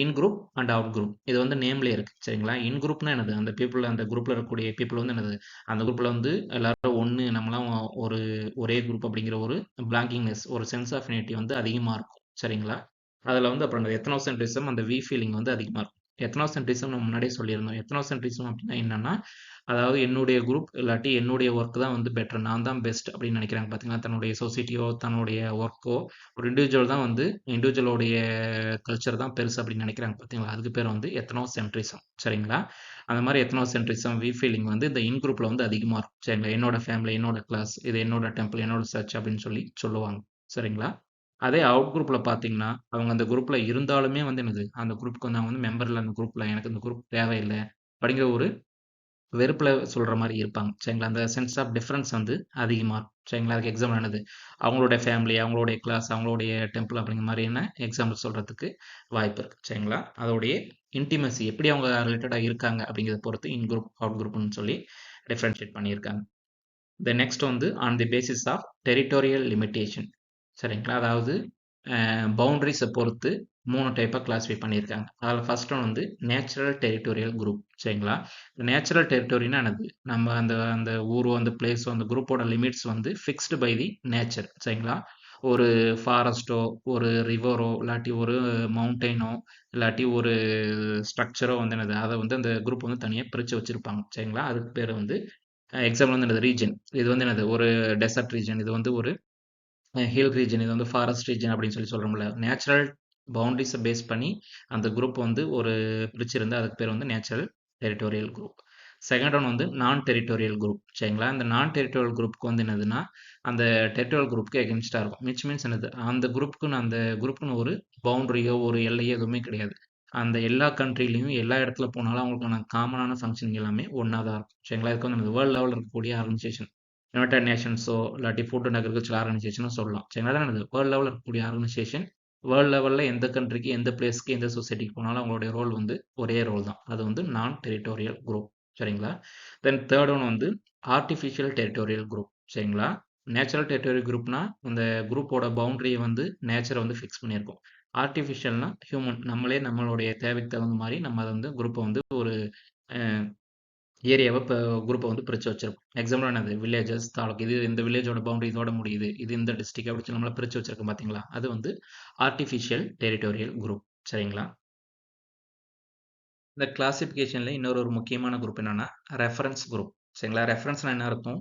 in group and out group. இது வந்து நேம்லயே இருக்கு. சரிங்களா? இன் குரூப்னா என்னது? அந்த பீப்பிள் அந்த குரூப்ல இருக்கக்கூடிய பீப்பிள் வந்து என்னது? அந்த குரூப்ல வந்து எல்லாரும் ஒண்ணு நம்மலாம் ஒரு ஒரே குரூப் அப்படிங்கிற ஒரு பிலாங்கிங்னஸ், ஒரு சென்ஸ் ஆஃப் யூனிட்டி வந்து அதிகமா இருக்கும். சரிங்களா? அதுல வந்து அப்புறம் அந்த எத்னோசென்ட்ரிசம், அந்த வி ஃபீலிங் வந்து அதிகமா இருக்கும். எத்னோசென்ட்ரிசம் நம்ம முன்னாடியே சொல்லியிருந்தோம். எத்னோசென்ட்ரிசம் அப்படின்னா என்னன்னா, அதாவது என்னுடைய குரூப் இல்லாட்டி என்னுடைய ஒர்க் தான் வந்து பெட்டர். நான் தான் பெஸ்ட் அப்படின்னு நினைக்கிறாங்க பார்த்தீங்களா? தன்னுடைய சொசைட்டியோ, தன்னுடைய ஒர்க்கோ, ஒரு இண்டிவிஜுவல் தான் வந்து இண்டிவிஜுவலோடைய கல்ச்சர் தான் பெருசு அப்படின்னு நினைக்கிறாங்க பார்த்தீங்களா? அதுக்கு பேர் வந்து எத்னோசென்ட்ரிசம். சரிங்களா? அந்த மாரி எத்னோசென்ட்ரிசம், வி ஃபீலிங் வந்து இந்த இன் குரூப்ல வந்து அதிகமா இருக்கும். சரிங்களா? என்னோட ஃபேமிலி, என்னோட கிளாஸ், இது என்னோட டெம்பிள், என்னோட சர்ச் அப்படின்னு சொல்லி சொல்லுவாங்க. சரிங்களா? அதே அவுட் குரூப்ல பார்த்தீங்கன்னா, அவங்க அந்த குரூப்ல இருந்தாலுமே வந்து என்னது, அந்த குரூப்க்கு வந்து அவங்க வந்து மெம்பர் இல்ல அந்த குரூப்ல. எனக்கு இந்த குரூப் தேவையில்ல. அப்படிங்கிற ஒரு வெறுப்புல சொல்ற மாரி இருப்பாங்க. சரிங்களா? அந்த சென்ஸ் ஆஃப் டிஃபரன்ஸ் வந்து அதிகமா இருக்கும். சரிங்களா? அதுக்கு எக்ஸாம்பிள் என்னது? அவங்களுடைய ஃபேமிலி, அவங்களுடைய கிளாஸ், அவங்களுடைய டெம்பிள் அப்படிங்கிற மாரியான எக்ஸாம்பிள் சொல்றதுக்கு வாய்ப்பு இருக்கு. சரிங்களா? அதோடைய இன்டிமசி எப்படி அவங்க ரிலேட்டடா இருக்காங்க அப்படிங்கிறத பொறுத்து இன் குரூப், அவுட் குரூப்ன்னு சொல்லி டிஃபரன்ஷியேட் பண்ணியிருக்காங்க. நெக்ஸ்ட் வந்து on the basis of territorial limitation. சரிங்களா? அதாவது பவுண்டரிஸ பொறுத்து 3 டைப்பா கிளாஸிஃபை பண்ணியிருக்காங்க. அதுல ஃபர்ஸ்ட் ஒன் வந்து நேச்சுரல் டெரிட்டோரியல் குரூப். சரிங்களா? நேச்சுரல் டெரிட்டோரின்னா என்னது? நம்ம அந்த அந்த ஊரோ, அந்த பிளேஸோ, அந்த குரூப்போட லிமிட்ஸ் வந்து ஃபிக்ஸ்டு பை தி நேச்சர். சரிங்களா? ஒரு ஃபாரஸ்ட்டோ, ஒரு ரிவரோ, இல்லாட்டி ஒரு மவுண்டெய்னோ, இல்லாட்டி ஒரு ஸ்ட்ரக்சரோ வந்து என்னது அத வந்து அந்த குரூப் வந்து தனியா பிரிச்சு வச்சிருப்பாங்க. சரிங்களா? அதுக்கு பேரு வந்து எக்ஸாம்பிள் வந்து என்னது ரீஜன். இது வந்து என்னது ஒரு டெசர்ட் ரீஜன். இது வந்து ஒரு ஹில் ரீஜன். இது வந்து ஃபாரஸ்ட் ரீஜன் அப்படின்னு சொல்றோம்ல. நேச்சுரல் பவுண்டரிஸ பேஸ் பண்ணி அந்த குரூப் வந்து ஒரு பிரிச்சிருந்தா அதுக்கு பேர் வந்து natural territorial group. Second one வந்து நான் டெரிட்டோரியல் குரூப். சரிங்களா? இந்த நான் டெரிட்டோரியல் குரூப்க்கு வந்து என்னதுன்னா, அந்த டெரிட்டோரியல் குரூப்க்கு எகென்ஸ்டா இருக்கும். விச் மீன்ஸ் என்னது, அந்த குரூப்க்குன்னு ஒரு பவுண்டரியோ, ஒரு எல்லையோ எதுவுமே கிடையாது. அந்த எல்லா கண்ட்ரிலயும் எல்லா இடத்துல போனாலும் அவங்களுக்கான காமனான ஃபங்ஷனிங் எல்லாமே ஒண்ணா தான் இருக்கும். சரிங்களா? இதுக்கு வந்து வேர்ல்ட் லெவல்ல இருக்கக்கூடிய ஆர்கனைசேஷன். யுனைடெட் நேஷன்ஸோ இல்லாட்டி ஃபுட் அண்ட் அக்ரிகல்ச்சர் ஆர்கனைசேஷனோ சொல்லலாம். சரிங்களா? அதான் என்னது வேர்ல்ட் லெவல்ல இருக்கக்கூடிய ஆர்கனைசேஷன். வேர்ல்ட் லெவல்ல எந்த கண்ட்ரிக்கு, எந்த பிளேஸ்க்கு, எந்த சொசைட்டிக்கு போனாலும் அவங்களுடைய ரோல் வந்து ஒரே ரோல் தான். அது வந்து நான் டெரிட்டோரியல் குரூப். சரிங்களா? தென் தேர்ட் ஒன் வந்து ஆர்டிஃபிஷியல் டெரிட்டோரியல் குரூப். சரிங்களா? நேச்சுரல் டெரிட்டோரியல் குரூப்னா இந்த குரூப்போட பவுண்டரிய வந்து நேச்சர் வந்து ஃபிக்ஸ் பண்ணியிருக்கும். ஆர்டிஃபிஷியல்னா ஹியூமன் நம்மளே நம்மளுடைய தேவைக்கு தகுந்த மாரி நம்ம அத வந்து குரூப்ப வந்து ஒரு அ ஏரியாவ குரூப்ப வந்து பிரிச்சு வச்சிருப்போம். எக்ஸாம்பிள் என்னது வில்லேஜஸ், தாலுக் இது இந்த வில்லேஜோட பவுண்டரி இதோட முடியுது. இது இந்த டிஸ்ட்ரிக்ட் அப்படி சொல்லி நம்மள பிரிச்சு வச்சிருக்கோம் பார்த்தீங்களா? அது வந்து ஆர்டிஃபிஷியல் டெரிட்டோரியல் குரூப். சரிங்களா? இந்த கிளாசிஃபிகேஷன்ல ஒரு முக்கியமான குரூப் என்னன்னா, ரெஃபரன்ஸ் குரூப். சரிங்களா? ரெஃபரன்ஸ்னா என்ன அர்த்தம்?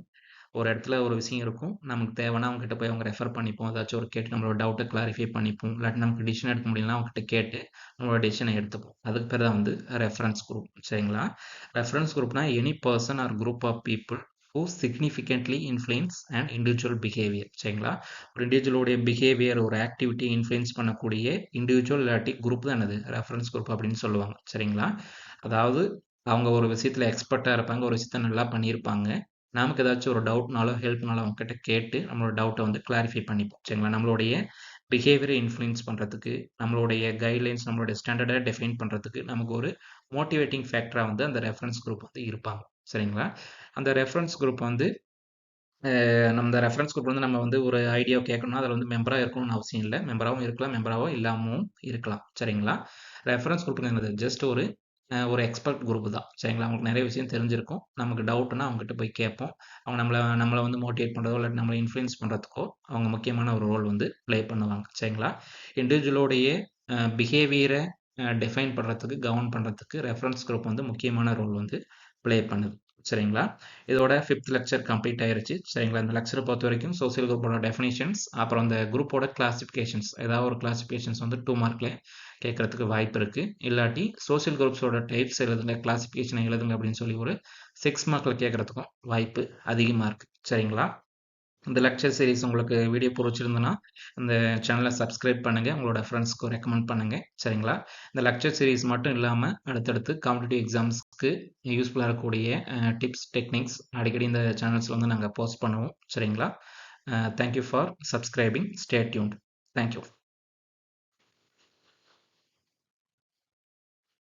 ஒரு இடத்துல ஒரு விஷயம் இருக்கும். நமக்கு தேவைன்னா அவங்க கிட்ட போய் அவங்க ரெஃபர் பண்ணிப்போம். ஏதாச்சும் ஒரு கேட்டு நம்மளோட டவுட்ட கிளாரிஃபை பண்ணிப்போம். இல்லாட்டி நமக்கு டிசிஷன் எடுக்க முடியலன்னா அவங்க கிட்ட கேட்டு நம்மளோட டிசிஷன எடுத்துப்போம். அதுக்கு பேர் தான் வந்து ரெஃபரன்ஸ் குரூப். சரிங்களா? ரெஃபரன்ஸ் குரூப்னா any person or group of people who significantly influence and individual behaviour. சரிங்களா? ஒரு இண்டிவிஜுவலுடைய பிஹேவியர், ஒரு ஆக்டிவிட்டி இன்ஃப்ளூயன்ஸ் பண்ணக்கூடிய இண்டிவிஜுவல் இல்லாட்டி குரூப் தான் என்னது ரெஃபரன்ஸ் குரூப் அப்படின்னு சொல்லுவாங்க. சரிங்களா? அதாவது அவங்க ஒரு விஷயத்துல எக்ஸ்பர்ட்டா இருப்பாங்க. ஒரு விஷயத்த நல்லா பண்ணியிருப்பாங்க. நமக்கு ஏதாச்சும் ஒரு டவுட்னாலோ, ஹெல்ப்னாலோ அவங்க கிட்ட கேட்டு நம்மளோட டவுட்ட வந்து கிளாரிஃபை பண்ணிப்போம். சரிங்களா? நம்மளுடைய பிஹேவியர இன்ஃப்ளூயன்ஸ் பண்றதுக்கு, நம்மளுடைய கைட்லைன்ஸ், நம்மளுடைய ஸ்டாண்டர்ட டிஃபைன் பண்றதுக்கு நமக்கு ஒரு மோட்டிவேட்டிங் ஃபேக்டரா வந்து அந்த ரெஃபரன்ஸ் குரூப் வந்து இருப்பாங்க. சரிங்களா? அந்த ரெஃபரன்ஸ் குரூப் வந்து நம்ம இந்த ரெஃபரன்ஸ் குரூப் வந்து நம்ம வந்து ஒரு ஐடியா கேட்கணும்னா, அதில வந்து மெம்பரா இருக்கணும்னு அவசியம் இல்ல. மெம்பராவும் இருக்கலாம், மெம்பராவும் இல்லாமவும் இருக்கலாம். சரிங்களா? ரெஃபரன்ஸ் குரூப்னா என்னது? ஜஸ்ட் ஒரு எக்ஸ்பர்ட் குரூப் தான். சரிங்களா? அவங்களுக்கு நெறைய விஷயம் தெரிஞ்சிருக்கும். நமக்கு டவுட்னா அவங்ககிட்ட போய் கேட்போம். அவங்க நம்மள நம்மள வந்து மோட்டிவேட் பண்றதோ, இல்லாட்டி நம்மள இன்ஃப்ளூயன்ஸ் பண்றதுக்கோ, அவங்க முக்கியமான ஒரு ரோல் வந்து ப்ளே பண்ணுவாங்க. சரிங்களா? இண்டிவிஜுவலோடைய பிஹேவியர டிஃபைன் பண்றதுக்கு, கவர்ன் பண்றதுக்கு ரெஃபரன்ஸ் குரூப் வந்து முக்கியமான ரோல் வந்து ப்ளே பண்ணுது. சரிங்களா? இதோட 5த் லெக்சர் கம்ப்ளீட் ஆயிருச்சு. சரிங்களா? இந்த லெக்சர பொறுத்தவரைக்கும் சோசியல் குரூப்போட டெஃபினிஷன்ஸ், அப்புறம் இந்த குரூப்போட கிளாசிஃபிகேஷன்ஸ் ஏதாவது ஒரு கிளாசிஃபிகேஷன்ஸ் வந்து 2 மார்க்ல கேட்கறதுக்கு வாய்ப்பு இருக்கு. இல்லாட்டி சோசியல் குரூப்ஸோட டைப்ஸ் எழுதுங்க, கிளாசிஃபிகேஷன எழுதுங்க அப்படின்னு சொல்லி ஒரு 6 மார்க்ல கேட்கறதுக்கும் வாய்ப்பு அதிகமா இருக்கு. சரிங்களா? இந்த லெக்சர் சீரிஸ் உங்களுக்கு வீடியோ புடிச்சிருந்ததுன்னா, இந்த சேனல சப்ஸ்கிரைப் பண்ணுங்க. உங்களோட ஃப்ரெண்ட்ஸ்க்கு ரெக்கமெண்ட் பண்ணுங்க. சரிங்களா? இந்த லெக்சர் சீரிஸ் மட்டும் இல்லாம, அடுத்தடுத்து காம்படிட்டிவ் எக்ஸாம்ஸ்க்கு யூஸ்ஃபுல்லா இருக்கக்கூடிய டிப்ஸ், டெக்னிக்ஸ் அடிக்கடி இந்த சேனல்ஸ்ல வந்து நாங்க போஸ்ட் பண்ணுவோம். சரிங்களா? Thank you for subscribing. Stay tuned. Thank you.